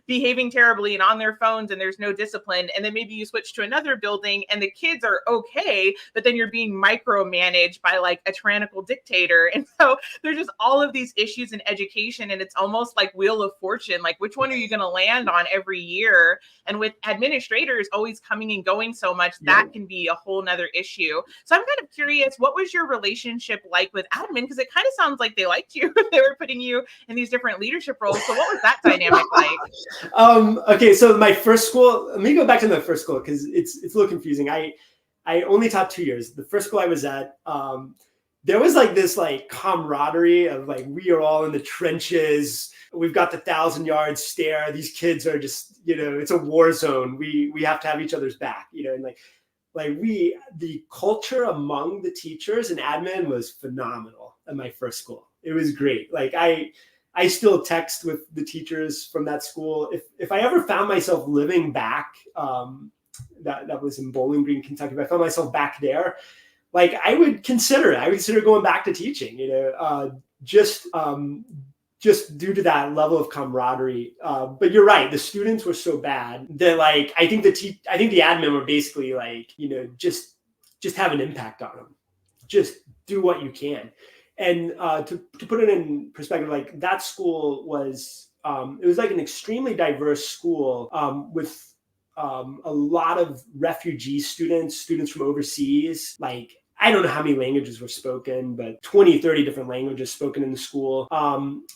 behaving terribly and on their phones and there's no discipline. And then maybe you switch to another building and the kids are okay, but then you're being micromanaged by like a tyrannical dictator. And so there's just all of these issues in education. And it's almost like Wheel of Fortune. Like, which one are you going to land on every year? And with administrators always coming and going so much, that can be a whole nother issue. So I'm kind of curious, what was your relationship like with admin? Because it kind of sounds like they liked you. They were putting you in these different leadership roles. So what was that dynamic like? Okay, so my first school, let me go back to the first school because it's a little confusing. I only taught 2 years. The first school I was at, there was like this like camaraderie of like, we are all in the trenches. We've got the 1,000-yard stare. These kids are just, it's a war zone. We have to have each other's back, and the culture among the teachers and admin was phenomenal at my first school. It was great. Like I still text with the teachers from that school. If I ever found myself living back, that was in Bowling Green, Kentucky, if I found myself back there, like I would consider going back to teaching, just due to that level of camaraderie. But you're right. The students were so bad that like, I think the admin were basically like, just have an impact on them. Just do what you can. And to put it in perspective, like that school was, it was like an extremely diverse school with a lot of refugee students from overseas. Like, I don't know how many languages were spoken, but 20, 30 different languages spoken in the school.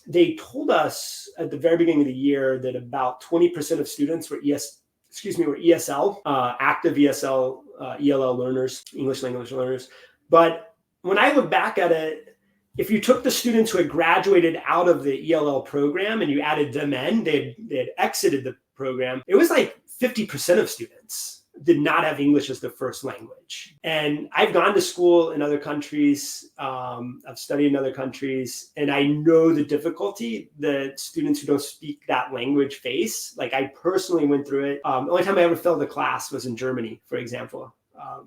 They told us at the very beginning of the year that about 20% of students were ESL, active ESL, ELL learners, English language learners. But when I look back at it, if you took the students who had graduated out of the ELL program and you added them in, they had exited the program, it was like 50% of students did not have English as their first language. And I've gone to school in other countries. I've studied in other countries, and I know the difficulty that students who don't speak that language face. Like I personally went through it. The only time I ever failed a class was in Germany, for example.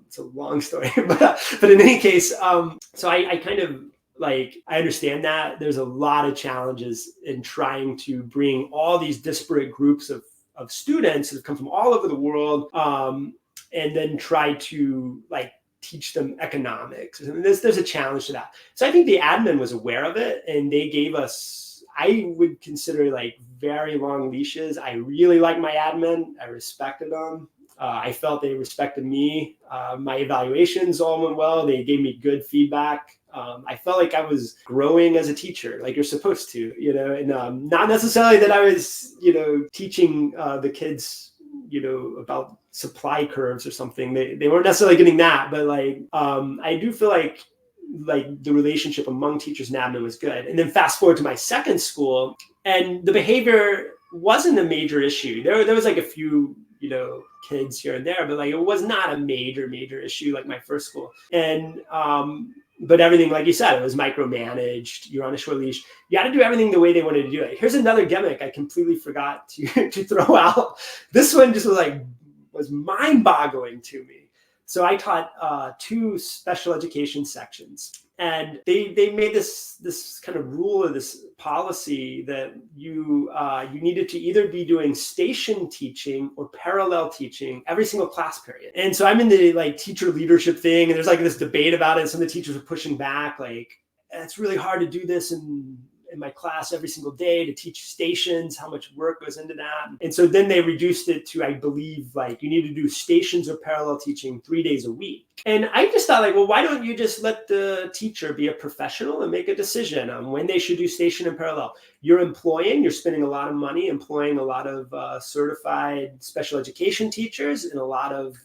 It's a long story, but in any case, so I kind of like, I understand that there's a lot of challenges in trying to bring all these disparate groups of students that come from all over the world, and then try to like teach them economics. I mean, there's a challenge to that. So I think the admin was aware of it, and they gave us, I would consider, like very long leashes. I really liked my admin. I respected them. I felt they respected me. My evaluations all went well. They gave me good feedback. I felt like I was growing as a teacher, like you're supposed to, and not necessarily that I was, teaching the kids, about supply curves or something. They weren't necessarily getting that, but like, I do feel like the relationship among teachers and admin was good. And then fast forward to my second school, and the behavior wasn't a major issue. There was like a few, kids here and there, but like it was not a major issue like my first school. And but everything, like you said, it was micromanaged. You're on a short leash. You got to do everything the way they wanted to do it. Here's another gimmick I completely forgot to throw out. This one just was mind-boggling to me. So I taught 2 special education sections, and they made this kind of rule or this policy that you needed to either be doing station teaching or parallel teaching every single class period. And so I'm in the like teacher leadership thing, and there's like this debate about it. Some of the teachers are pushing back, like it's really hard to do this in my class every single day to teach stations, how much work goes into that. And so then they reduced it to, I believe, like you need to do stations or parallel teaching 3 days a week. And I just thought, like, well, why don't you just let the teacher be a professional and make a decision on when they should do station and parallel? You're spending a lot of money employing a lot of certified special education teachers and a lot of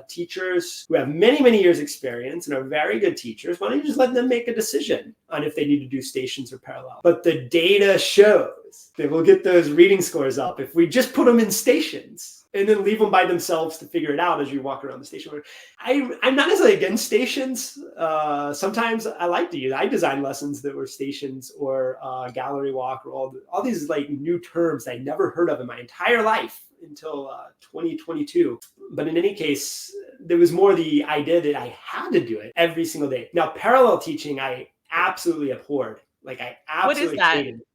teachers who have many years experience and are very good teachers. Why don't you just let them make a decision on if they need to do stations or parallel? But the data shows that we'll get those reading scores up if we just put them in stations and then leave them by themselves to figure it out as you walk around the station. I'm not necessarily against stations. Sometimes I like to use. I designed lessons that were stations or gallery walk or all these like new terms I never heard of in my entire life until 2022. But in any case, there was more the idea that I had to do it every single day. Now, parallel teaching, I absolutely abhorred. Like I absolutely hated it.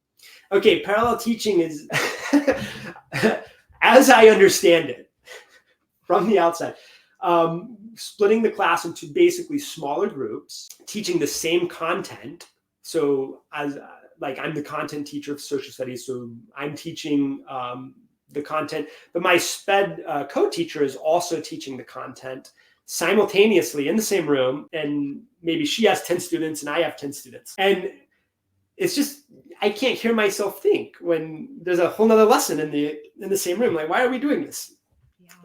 Okay, parallel teaching is, as I understand it from the outside, splitting the class into basically smaller groups, teaching the same content. So as like I'm the content teacher of social studies, so I'm teaching the content, but my SPED co-teacher is also teaching the content simultaneously in the same room. And maybe she has 10 students and I have 10 students. And it's just, I can't hear myself think when there's a whole nother lesson in the same room. Like, why are we doing this?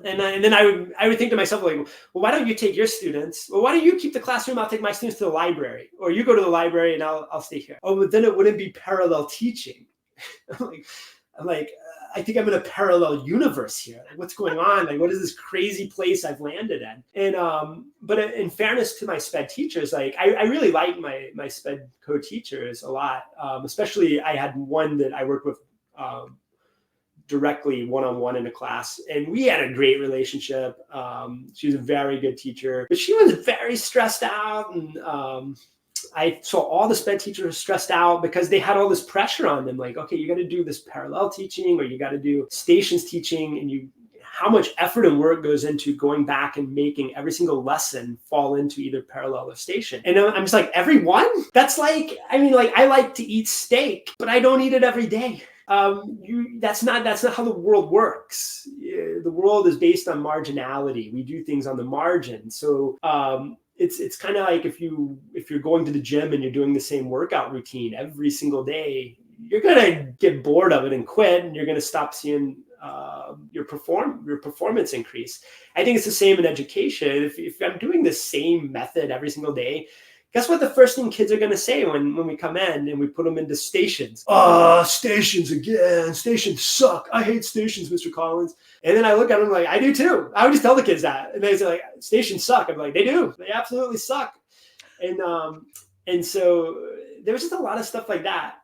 Yeah. And then I would think to myself, like, well, why don't you take your students? Well, why don't you keep the classroom? I'll take my students to the library, or you go to the library and I'll stay here. Oh, but then it wouldn't be parallel teaching. I'm like, I think I'm in a parallel universe here. Like, what's going on? Like, what is this crazy place I've landed in? And but in fairness to my SPED teachers, like I really like my SPED co-teachers a lot. Especially I had one that I worked with directly one-on-one in a class, and we had a great relationship. She was a very good teacher, but she was very stressed out, and I saw all the SPED teachers stressed out because they had all this pressure on them. Like, okay, you got to do this parallel teaching, or you got to do stations teaching, and how much effort and work goes into going back and making every single lesson fall into either parallel or station. And I'm just like, everyone? That's like, I mean, like I like to eat steak, but I don't eat it every day. That's not how the world works. The world is based on marginality. We do things on the margin. So, it's kind of like if you're going to the gym and you're doing the same workout routine every single day, you're gonna get bored of it and quit, and you're gonna stop seeing your performance increase. I think it's the same in education. If I'm doing the same method every single day, guess what the first thing kids are going to say when we come in and we put them into stations? Stations again. Stations suck. I hate stations, Mr. Collins. And then I look at them like, I do too. I would just tell the kids that. And they say, like, stations suck. I'm like, they do. They absolutely suck. And so there was just a lot of stuff like that.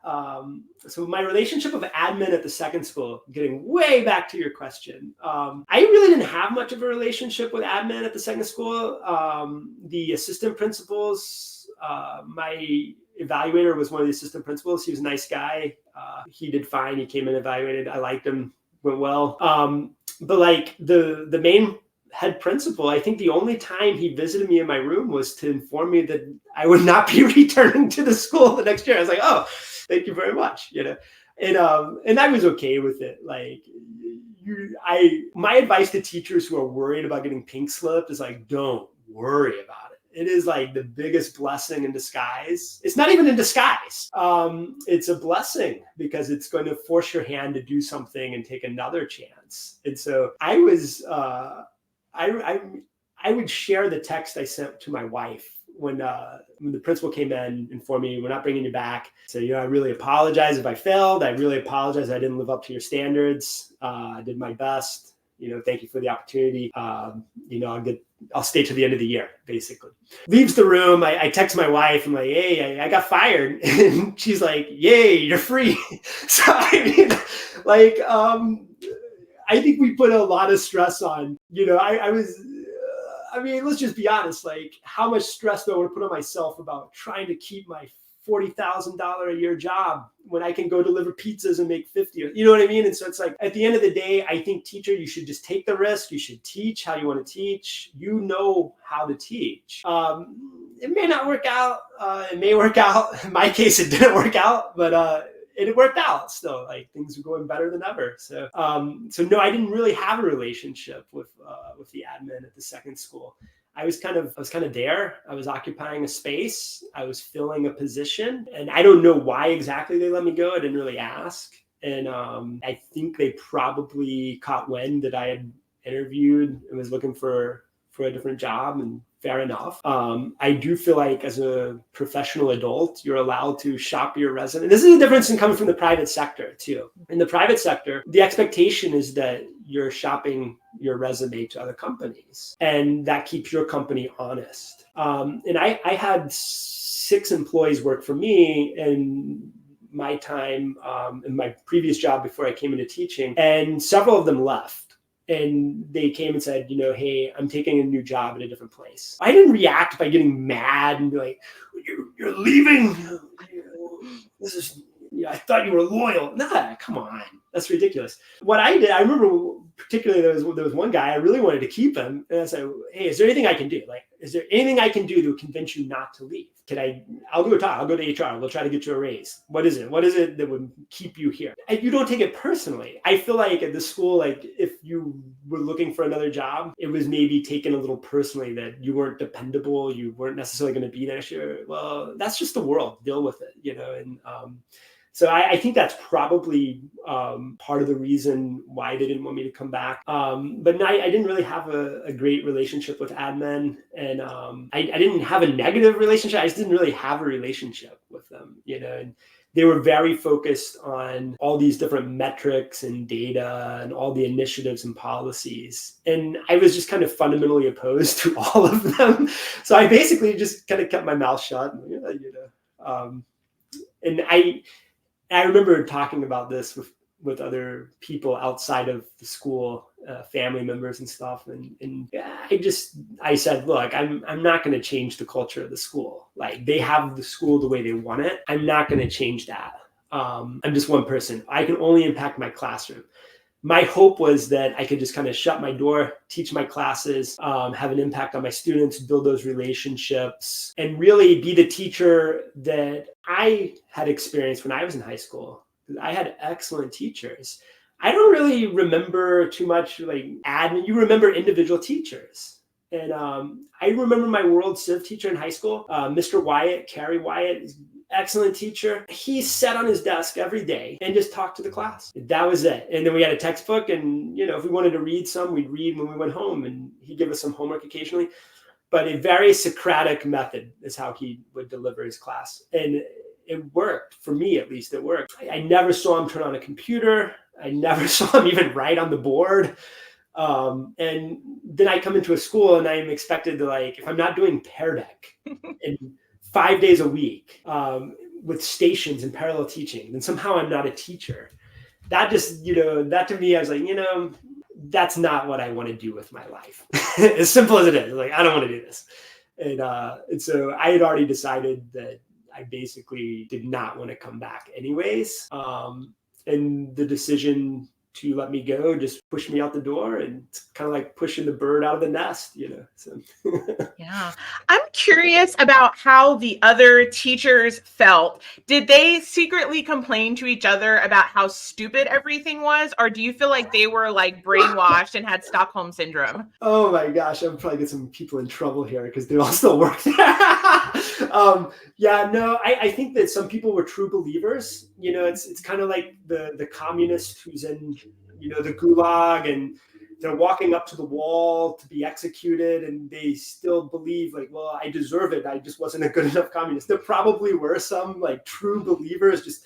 So my relationship with admin at the second school, getting way back to your question, I really didn't have much of a relationship with admin at the second school. The assistant principals My evaluator was one of the assistant principals. He was a nice guy. He did fine. He came in evaluated. I liked him, went well. But like the main head principal, I think the only time he visited me in my room was to inform me that I would not be returning to the school the next year. I was like, oh, thank you very much, and I was okay with it. Like, my advice to teachers who are worried about getting pink slipped is like, don't worry about it. It is like the biggest blessing in disguise. It's not even in disguise. It's a blessing because it's going to force your hand to do something and take another chance. And so I would share the text I sent to my wife when the principal came in, informed me, we're not bringing you back. So, I really apologize if I failed. I really apologize I didn't live up to your standards. I did my best. Thank you for the opportunity. I'll stay to the end of the year, basically. Leaves the room. I text my wife. I'm like, hey, I got fired. And she's like, yay, you're free. So, I think we put a lot of stress on, let's just be honest, like how much stress do I want to put on myself about trying to keep my $40,000 a year job when I can go deliver pizzas and make 50, you know what I mean? And so it's like, at the end of the day, I think teacher, you should just take the risk. You should teach how you want to teach. You know how to teach. It may not work out. It may work out. In my case, it didn't work out, but it worked out still. Like things are going better than ever. So no, I didn't really have a relationship with the admin at the second school. I was kind of there. I was occupying a space. I was filling a position, and I don't know why exactly they let me go. I didn't really ask, and I think they probably caught wind that I had interviewed and was looking for a different job, and fair enough. I do feel like as a professional adult, you're allowed to shop your resume. This is the difference in coming from the private sector too. In the private sector, the expectation is that you're shopping your resume to other companies, and that keeps your company honest. And I had 6 employees work for me in my time in my previous job before I came into teaching, and several of them left. And they came and said, hey, I'm taking a new job at a different place. I didn't react by getting mad and be like, you're leaving. This is, I thought you were loyal. Nah, come on. That's ridiculous. What I did, I remember particularly there was one guy, I really wanted to keep him. And I said, hey, is there anything I can do? Like, is there anything I can do to convince you not to leave? I'll do a talk. I'll go to HR. We'll try to get you a raise. What is it? What is it that would keep you here? And you don't take it personally. I feel like at the school, like if you were looking for another job, it was maybe taken a little personally that you weren't dependable. You weren't necessarily going to be next year. Well, that's just the world. Deal with it, and so I think that's probably part of the reason why they didn't want me to come back. But no, I didn't really have a great relationship with admin, and I didn't have a negative relationship. I just didn't really have a relationship with them, and they were very focused on all these different metrics and data and all the initiatives and policies. And I was just kind of fundamentally opposed to all of them. So I basically just kind of kept my mouth shut. And I remember talking about this with other people outside of the school, family members and stuff. And I said, look, I'm not going to change the culture of the school. Like they have the school the way they want it. I'm not going to change that. I'm just one person. I can only impact my classroom. My hope was that I could just kind of shut my door, teach my classes, have an impact on my students, build those relationships, and really be the teacher that I had experienced when I was in high school. I had excellent teachers. I don't really remember too much like admin. You remember individual teachers. And I remember my World Civ teacher in high school, Mr. Wyatt, Carrie Wyatt, excellent teacher. He sat on his desk every day and just talked to the class. That was it. And then we had a textbook, and if we wanted to read some, we'd read when we went home, and he'd give us some homework occasionally. But a very Socratic method is how he would deliver his class. And it worked. For me, at least, it worked. I never saw him turn on a computer. I never saw him even write on the board. And then I come into a school and I'm expected to, like, if I'm not doing Pear Deck and 5 days a week with stations and parallel teaching, then somehow I'm not a teacher. That just, that to me, I was like, that's not what I want to do with my life. As simple as it is. Like, I don't want to do this. And so I had already decided that I basically did not want to come back anyways. And the decision to let me go just pushed me out the door, and it's kind of like pushing the bird out of the nest, So Yeah. I'm curious about how the other teachers felt. Did they secretly complain to each other about how stupid everything was? Or do you feel like they were like brainwashed and had Stockholm syndrome? Oh my gosh, I'm probably get some people in trouble here because they all still work there. Yeah, no, I think that some people were true believers. It's kind of like the communist who's in, the gulag, and they're walking up to the wall to be executed, and they still believe like, well, I deserve it. I just wasn't a good enough communist. There probably were some like true believers, just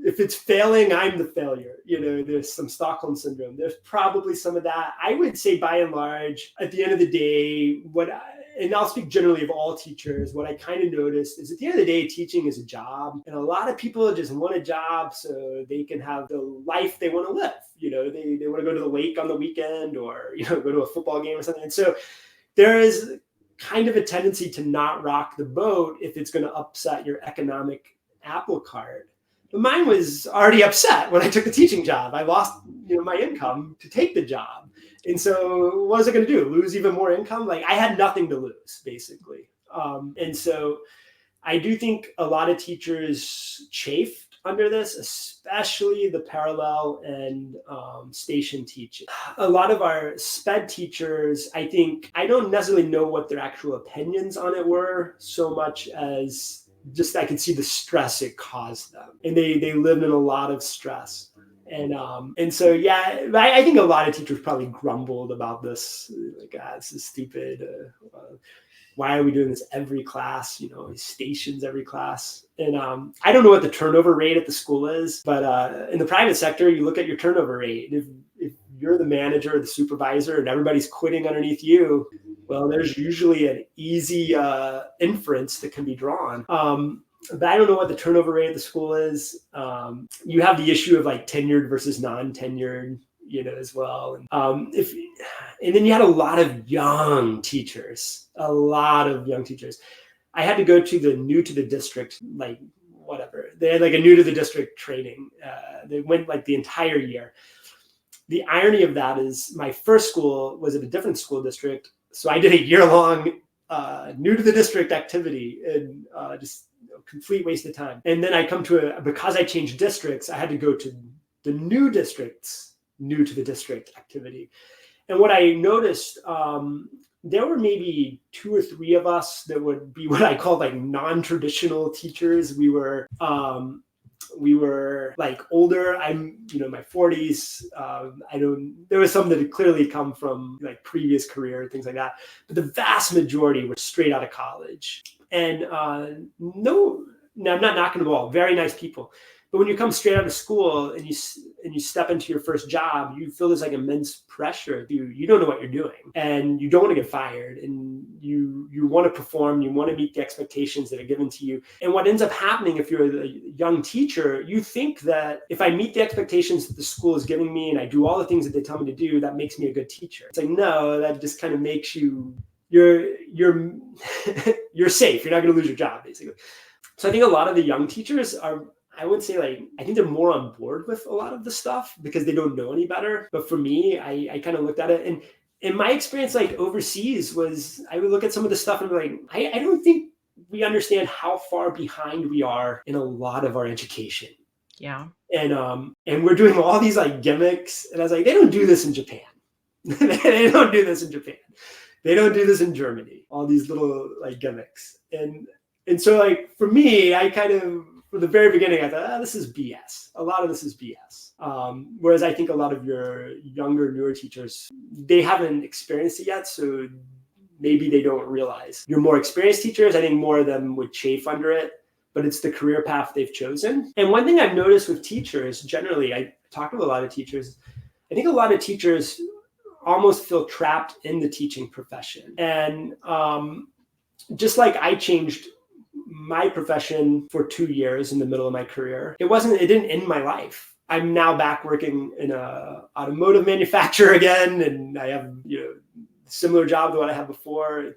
if it's failing, I'm the failure. There's some Stockholm syndrome. There's probably some of that. I would say by and large, at the end of the day, and I'll speak generally of all teachers, what I kind of noticed is at the end of the day, teaching is a job. And a lot of people just want a job so they can have the life they want to live. They want to go to the lake on the weekend, or, go to a football game or something. And so there is kind of a tendency to not rock the boat if it's going to upset your economic apple cart. But mine was already upset when I took the teaching job. I lost, my income to take the job. And so what was I going to do? Lose even more income? Like, I had nothing to lose, basically. And so I do think a lot of teachers chafed under this, especially the parallel and station teaching. A lot of our SPED teachers, I don't necessarily know what their actual opinions on it were, so much as just I could see the stress it caused them. And they lived in a lot of stress. And so, yeah, I think a lot of teachers probably grumbled about this. Like, this is stupid. Why are we doing this every class? Stations every class. And I don't know what the turnover rate at the school is, but in the private sector, you look at your turnover rate. If you're the manager or the supervisor and everybody's quitting underneath you, well, there's usually an easy inference that can be drawn. But I don't know what the turnover rate of the school is. You have the issue of like tenured versus non-tenured, as well. And then you had a lot of young teachers. I had to go to the new to the district, like whatever. They had like a new to the district training. They went like the entire year. The irony of that is my first school was at a different school district. So I did a year-long new to the district activity, and just complete waste of time. And then I come to because I changed districts, I had to go to the new district's new to the district activity. And what I noticed, there were maybe 2 or 3 of us that would be what I call like non-traditional teachers. We were like older. I'm, my 40s. There was some that had clearly come from like previous career, things like that. But the vast majority were straight out of college. And no, I'm not knocking them all. Very nice people. But when you come straight out of school and you step into your first job, you feel this like immense pressure. You don't know what you're doing, and you don't want to get fired, and you want to perform. You want to meet the expectations that are given to you. And what ends up happening if you're a young teacher, you think that if I meet the expectations that the school is giving me and I do all the things that they tell me to do, that makes me a good teacher. It's like, no, that just kind of makes you're safe. You're not going to lose your job, basically. So I think a lot of the young teachers are, I would say, like, I think they're more on board with a lot of the stuff because they don't know any better. But for me, I kind of looked at it, and in my experience, like overseas, was I would look at some of the stuff and be like, I don't think we understand how far behind we are in a lot of our education. Yeah. And we're doing all these like gimmicks, and I was like, they don't do this in Japan. They don't do this in Japan. They don't do this in Germany. All these little like gimmicks, and so like for me, I kind of, from the very beginning, I thought, this is BS. A lot of this is BS. Whereas I think a lot of your younger, newer teachers, they haven't experienced it yet. So maybe they don't realize. Your more experienced teachers, I think more of them would chafe under it, but it's the career path they've chosen. And one thing I've noticed with teachers, generally, I talk to a lot of teachers, I think a lot of teachers almost feel trapped in the teaching profession. And just like I changed my profession for 2 years in the middle of my career, it didn't end my life. I'm now back working in a automotive manufacturer again, and I have similar job to what I had before.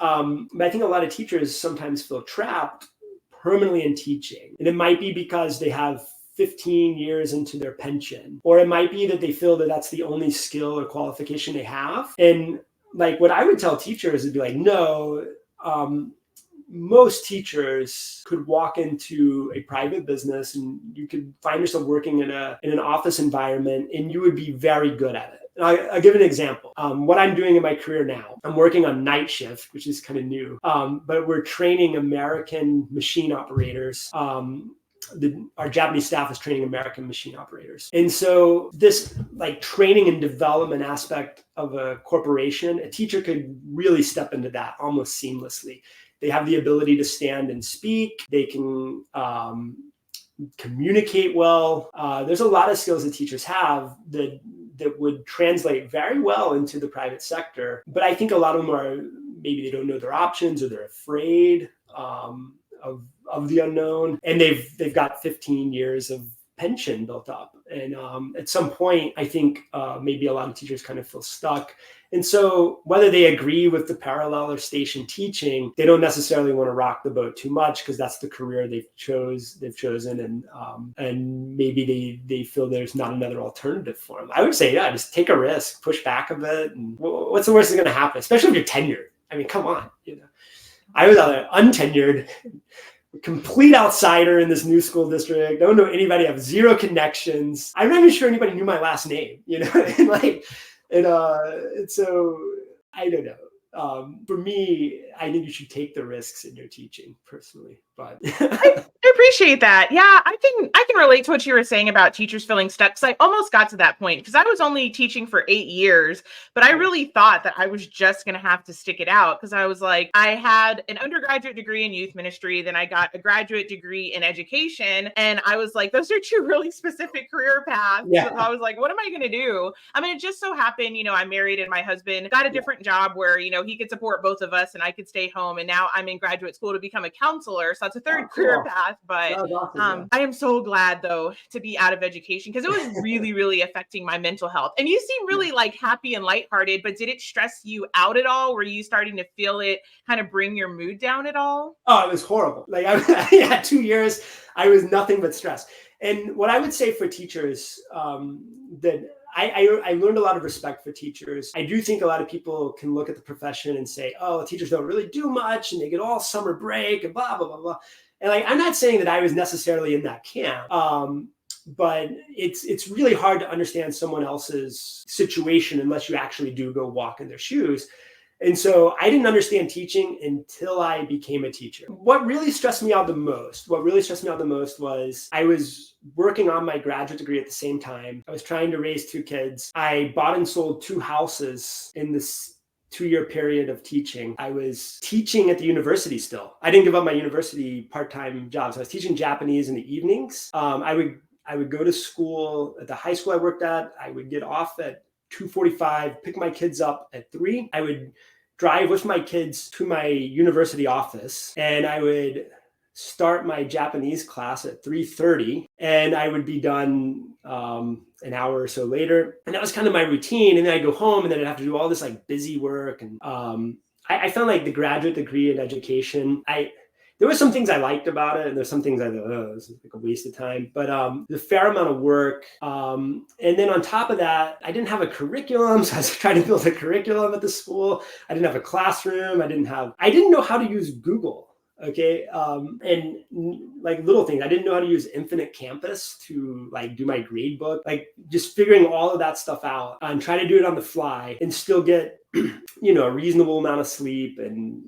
But I think a lot of teachers sometimes feel trapped permanently in teaching. And it might be because they have 15 years into their pension, or it might be that they feel that that's the only skill or qualification they have. And like what I would tell teachers would be like, no, most teachers could walk into a private business and you could find yourself working in an office environment and you would be very good at it. And I'll give an example. What I'm doing in my career now, I'm working on night shift, which is kind of new, but we're training American machine operators. Our Japanese staff is training American machine operators. And so this like training and development aspect of a corporation, a teacher could really step into that almost seamlessly. They have the ability to stand and speak. They can communicate well. There's a lot of skills that teachers have that would translate very well into the private sector. But I think a lot of them are, maybe they don't know their options or they're afraid of the unknown. And they've got 15 years of pension built up. And at some point, I think maybe a lot of teachers kind of feel stuck. And so whether they agree with the parallel or station teaching, they don't necessarily want to rock the boat too much because that's the career they've chosen, and maybe they feel there's not another alternative for them. I would say, yeah, just take a risk, push back a bit, and what's the worst that's going to happen? Especially if you're tenured. I mean, come on, I was untenured, complete outsider in this new school district. Don't know anybody. Have zero connections. I'm not even sure anybody knew my last name. And so I don't know. For me, I think you should take the risks in your teaching personally. But I appreciate that. Yeah, I can relate to what you were saying about teachers feeling stuck. Because I almost got to that point because I was only teaching for 8 years, but I really thought that I was just going to have to stick it out because I was like, I had an undergraduate degree in youth ministry, then I got a graduate degree in education, and I was like, those are two really specific career paths. Yeah. So I was like, what am I going to do? I mean, it just so happened, I'm married and my husband got a different job where he could support both of us and I could stay home. And now I'm in graduate school to become a counselor. So that's a third career path. But awesome, I am so glad though to be out of education because it was really, really affecting my mental health. And you seem really like happy and lighthearted, but did it stress you out at all? Were you starting to feel it kind of bring your mood down at all? Oh, it was horrible. Like I had 2 years, I was nothing but stress. And what I would say for teachers, that I learned a lot of respect for teachers. I do think a lot of people can look at the profession and say, oh, teachers don't really do much and they get all summer break and blah, blah, blah, blah. And I'm not saying that I was necessarily in that camp, but it's really hard to understand someone else's situation unless you actually do go walk in their shoes. And so I didn't understand teaching until I became a teacher. What really stressed me out the most was I was working on my graduate degree at the same time. I was trying to raise 2 kids. I bought and sold 2 houses in this 2-year period of teaching. I was teaching at the university still. I didn't give up my university part-time jobs. I was teaching Japanese in the evenings. I would go to school at the high school I worked at. I would get off at 2:45, pick my kids up at 3. I would drive with my kids to my university office and I would start my Japanese class at 3:30 and I would be done an hour or so later. And that was kind of my routine. And then I'd go home and then I'd have to do all this like busy work. And I found like the graduate degree in education, there were some things I liked about it, and there's some things I thought, oh, this is like a waste of time. But the fair amount of work. And then on top of that, I didn't have a curriculum. So I was trying to build a curriculum at the school. I didn't have a classroom. I didn't know how to use Google. Okay. And like little things, I didn't know how to use Infinite Campus to like do my grade book, like just figuring all of that stuff out and trying to do it on the fly and still get, a reasonable amount of sleep. And,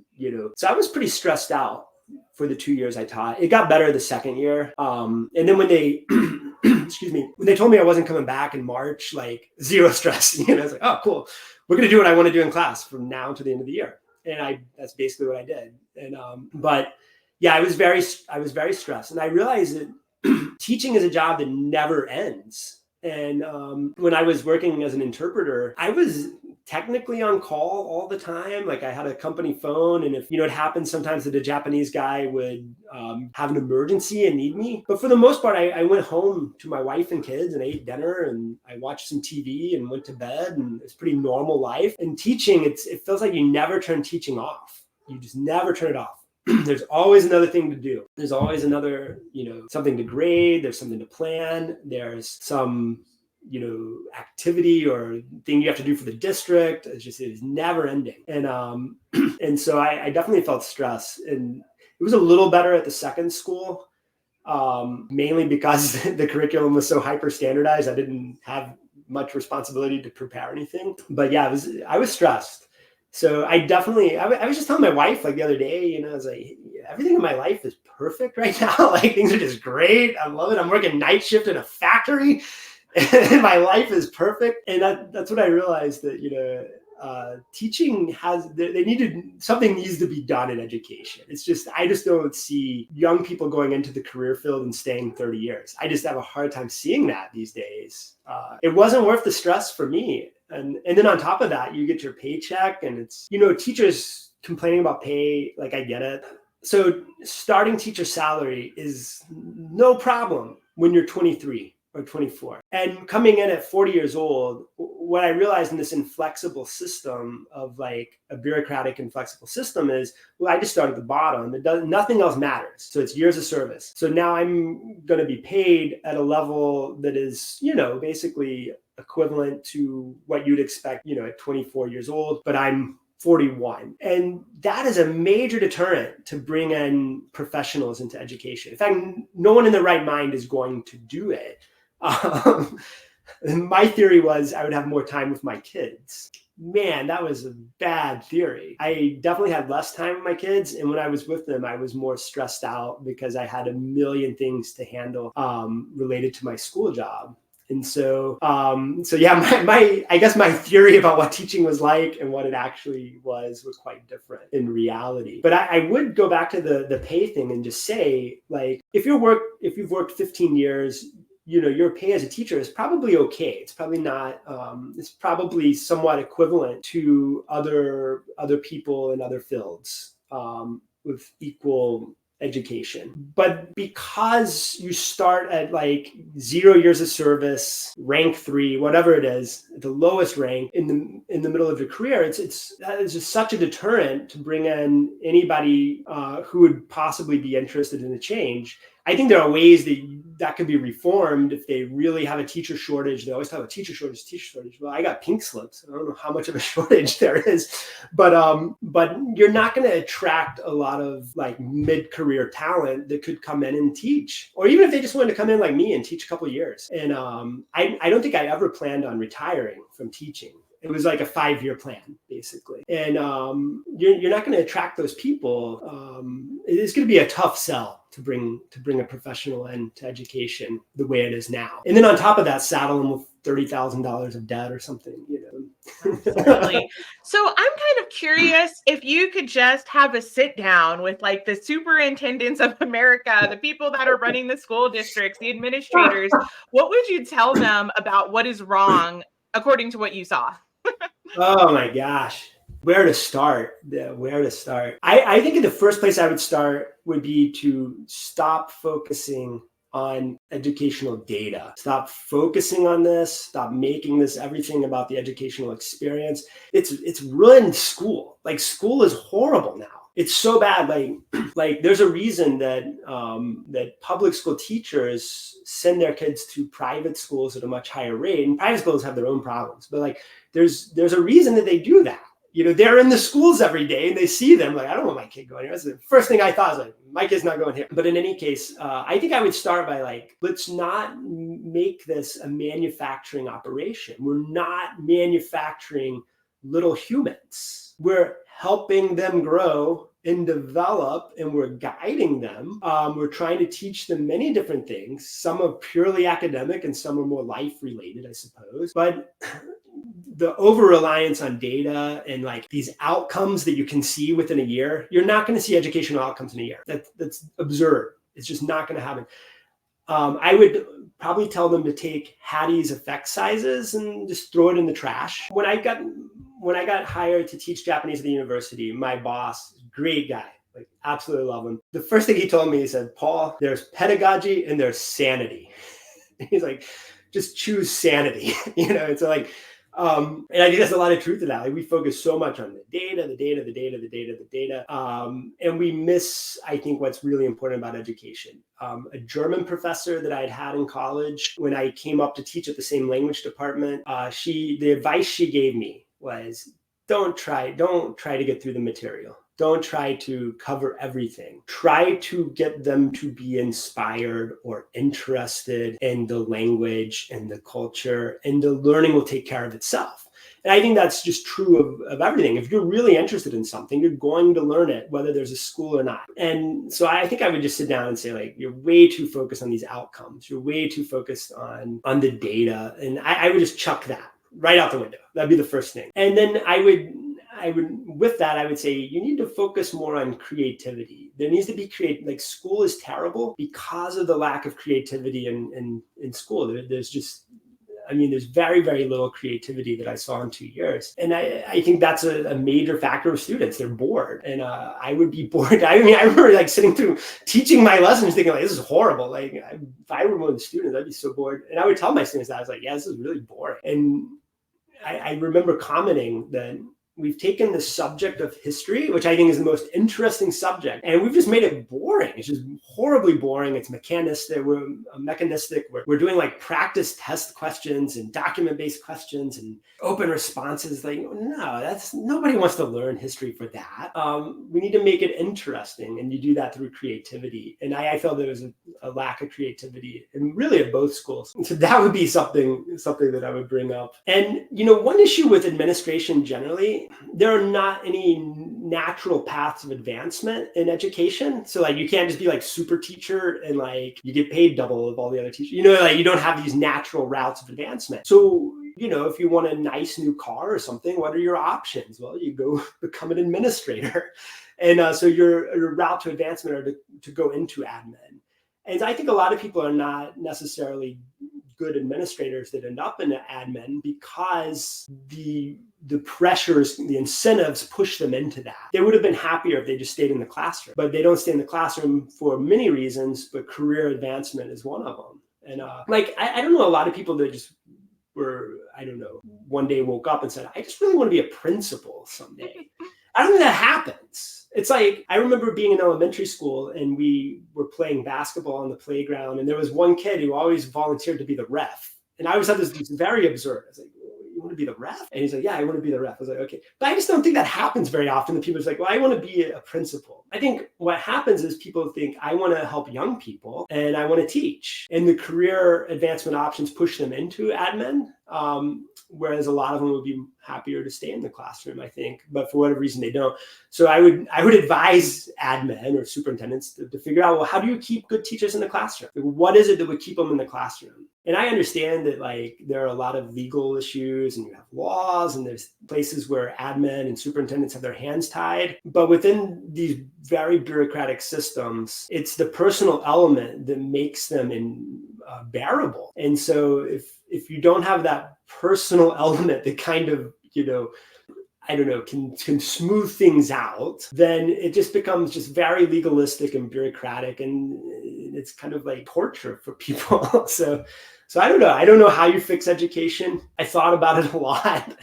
so I was pretty stressed out for the 2 years I taught. It got better the second year. And then when they, when they told me I wasn't coming back in March, like zero stress, I was like, oh, cool. We're going to do what I want to do in class from now to the end of the year. And that's basically what I did. And, but yeah, I was very stressed. And I realized that teaching is a job that never ends. And when I was working as an interpreter, I was technically on call all the time. Like I had a company phone, and if it happened sometimes that a Japanese guy would have an emergency and need me. But for the most part, I went home to my wife and kids and ate dinner and I watched some TV and went to bed, and it's pretty normal life. And teaching, it feels like you never turn teaching off. You just never turn it off. There's always another thing to do. There's always another, something to grade. There's something to plan. There's some, activity or thing you have to do for the district. It is never ending. And, and so I definitely felt stress, and it was a little better at the second school, mainly because the curriculum was so hyper standardized. I didn't have much responsibility to prepare anything, but yeah, I was stressed. So I was just telling my wife like the other day, I was like, everything in my life is perfect right now. Like things are just great. I love it. I'm working night shift in a factory and my life is perfect. And that's what I realized, that, teaching something needs to be done in education. I just don't see young people going into the career field and staying 30 years. I just have a hard time seeing that these days. It wasn't worth the stress for me. And then on top of that, you get your paycheck, and it's, teachers complaining about pay. Like, I get it. So starting teacher salary is no problem when you're 23 or 24. And coming in at 40 years old, what I realized in this inflexible system of like a bureaucratic inflexible system is, well, I just start at the bottom. Nothing else matters. So it's years of service. So now I'm going to be paid at a level that is, basically equivalent to what you'd expect, at 24 years old, but I'm 41. And that is a major deterrent to bring in professionals into education. In fact, no one in their right mind is going to do it. My theory was I would have more time with my kids. Man, that was a bad theory. I definitely had less time with my kids. And when I was with them, I was more stressed out because I had a million things to handle related to my school job. And so yeah, I guess my theory about what teaching was like and what it actually was quite different in reality. But I would go back to the pay thing and just say, like, if you've worked 15 years, your pay as a teacher is probably okay. It's probably not, it's probably somewhat equivalent to other people in other fields with equal education. But because you start at like 0 years of service, rank 3, whatever it is, the lowest rank in the middle of your career, that is just such a deterrent to bring in anybody who would possibly be interested in a change. I think there are ways that could be reformed if they really have a teacher shortage. They always talk about teacher shortage. Well, I got pink slips. I don't know how much of a shortage there is, but you're not going to attract a lot of like mid-career talent that could come in and teach, or even if they just wanted to come in like me and teach a couple of years. And I don't think I ever planned on retiring from teaching. It was like a 5-year plan, basically. And you're not going to attract those people. It's going to be a tough sell to bring a professional into education the way it is now. And then on top of that, saddle them with $30,000 of debt or something, Absolutely. So I'm kind of curious if you could just have a sit down with like the superintendents of America, the people that are running the school districts, the administrators. What would you tell them about what is wrong according to what you saw? Oh my gosh. Where to start? I think the first place I would start would be to stop focusing on educational data. Stop focusing on this. Stop making this everything about the educational experience. It's ruined school. Like, school is horrible now. It's so bad. Like there's a reason that public school teachers send their kids to private schools at a much higher rate, and private schools have their own problems. But like there's a reason that they do that. They're in the schools every day and they see them. Like, I don't want my kid going here. That's the first thing I thought, was like, my kid's not going here. But in any case, I think I would start by like, let's not make this a manufacturing operation. We're not manufacturing little humans. We're helping them grow and develop, and we're guiding them. We're trying to teach them many different things. Some are purely academic and some are more life related, I suppose. But the over-reliance on data and like these outcomes that you can see within a year, you're not going to see educational outcomes in a year. That's absurd. It's just not going to happen. I would probably tell them to take Hattie's effect sizes and just throw it in the trash. When I got hired to teach Japanese at the university, my boss, great guy, like absolutely love him. The first thing he told me, he said, "Paul, there's pedagogy and there's sanity." He's like, just choose sanity. And so like, And I think there's a lot of truth to that. Like, we focus so much on the data, and we miss, I think, what's really important about education. A German professor that I'd had in college, when I came up to teach at the same language department, the advice she gave me was, don't try to get through the material. Don't try to cover everything. Try to get them to be inspired or interested in the language and the culture, and the learning will take care of itself. And I think that's just true of everything. If you're really interested in something, you're going to learn it, whether there's a school or not. And so I think I would just sit down and say, like, you're way too focused on these outcomes. You're way too focused on the data. And I would just chuck that right out the window. That'd be the first thing. And then I would with that, I would say you need to focus more on creativity. There needs to be like, school is terrible because of the lack of creativity in school. There's very, very little creativity that I saw in 2 years. And I think that's a major factor of students. They're bored. And I would be bored. I remember, like, sitting through teaching my lessons thinking, like, this is horrible. Like, if I were one of the students, I'd be so bored. And I would tell my students that. I was like, yeah, this is really boring. And I remember commenting that we've taken the subject of history, which I think is the most interesting subject, and we've just made it boring. It's just horribly boring. It's mechanistic. We're doing, like, practice test questions and document-based questions and open responses. Like, no, nobody wants to learn history for that. We need to make it interesting, and you do that through creativity. And I felt there was a lack of creativity, and really at both schools. So that would be something that I would bring up. And, one issue with administration generally, there are not any natural paths of advancement in education. So, like, you can't just be, like, super teacher and, like, you get paid double of all the other teachers. Like, you don't have these natural routes of advancement. So, if you want a nice new car or something, what are your options? Well, you go become an administrator. And so your route to advancement are to go into admin. And I think a lot of people are not necessarily good administrators that end up in admin because the pressures, the incentives push them into that. They would have been happier if they just stayed in the classroom, but they don't stay in the classroom for many reasons, but career advancement is one of them. And I don't know a lot of people that just were, one day woke up and said, I just really want to be a principal someday. I don't think that happens. It's like, I remember being in elementary school and we were playing basketball on the playground, and there was one kid who always volunteered to be the ref. And I always had this very absurd. I was like, you want to be the ref? And he's like, yeah, I want to be the ref. I was like, okay. But I just don't think that happens very often. That people are like, well, I want to be a principal. I think what happens is people think, I want to help young people and I want to teach. And the career advancement options push them into admin. Whereas a lot of them would be happier to stay in the classroom, I think, but for whatever reason they don't. So I would advise admin or superintendents to figure out, well, how do you keep good teachers in the classroom? Like, what is it that would keep them in the classroom? And I understand that, like, there are a lot of legal issues and you have laws and there's places where admin and superintendents have their hands tied. But within these very bureaucratic systems, it's the personal element that makes them bearable. And so if you don't have that personal element that kind of, can smooth things out, then it just becomes just very legalistic and bureaucratic, and it's kind of like torture for people. So I don't know. I don't know how you fix education. I thought about it a lot.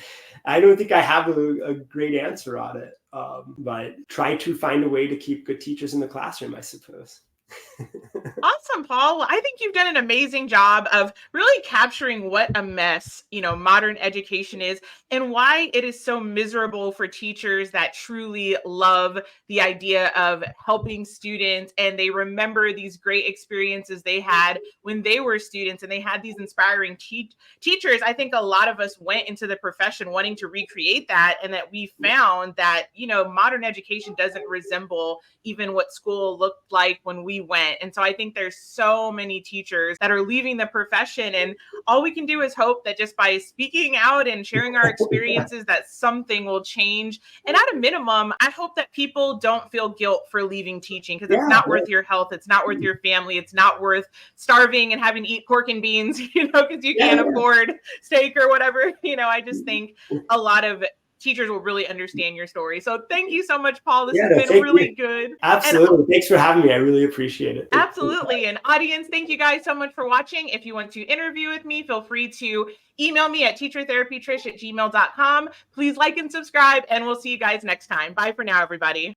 I don't think I have a great answer on it, but try to find a way to keep good teachers in the classroom, I suppose. Awesome, Paul. I think you've done an amazing job of really capturing what a mess, modern education is and why it is so miserable for teachers that truly love the idea of helping students, and they remember these great experiences they had when they were students and they had these inspiring teachers. I think a lot of us went into the profession wanting to recreate that, and that we found that, modern education doesn't resemble even what school looked like when we went. And so I think there's so many teachers that are leaving the profession, and all we can do is hope that just by speaking out and sharing our experiences that something will change. And at a minimum, I hope that people don't feel guilt for leaving teaching, because it's not worth your health, it's not worth your family, it's not worth starving and having to eat pork and beans, because you can't afford steak or whatever. I just think a lot of teachers will really understand your story. So thank you so much, Paul. This Yeah, has no, been really good. And absolutely. Thanks for having me. I really appreciate it. absolutely. And audience, thank you guys so much for watching. If you want to interview with me, feel free to email me at teachertherapytrish@gmail.com. Please like and subscribe, and we'll see you guys next time. Bye for now, everybody.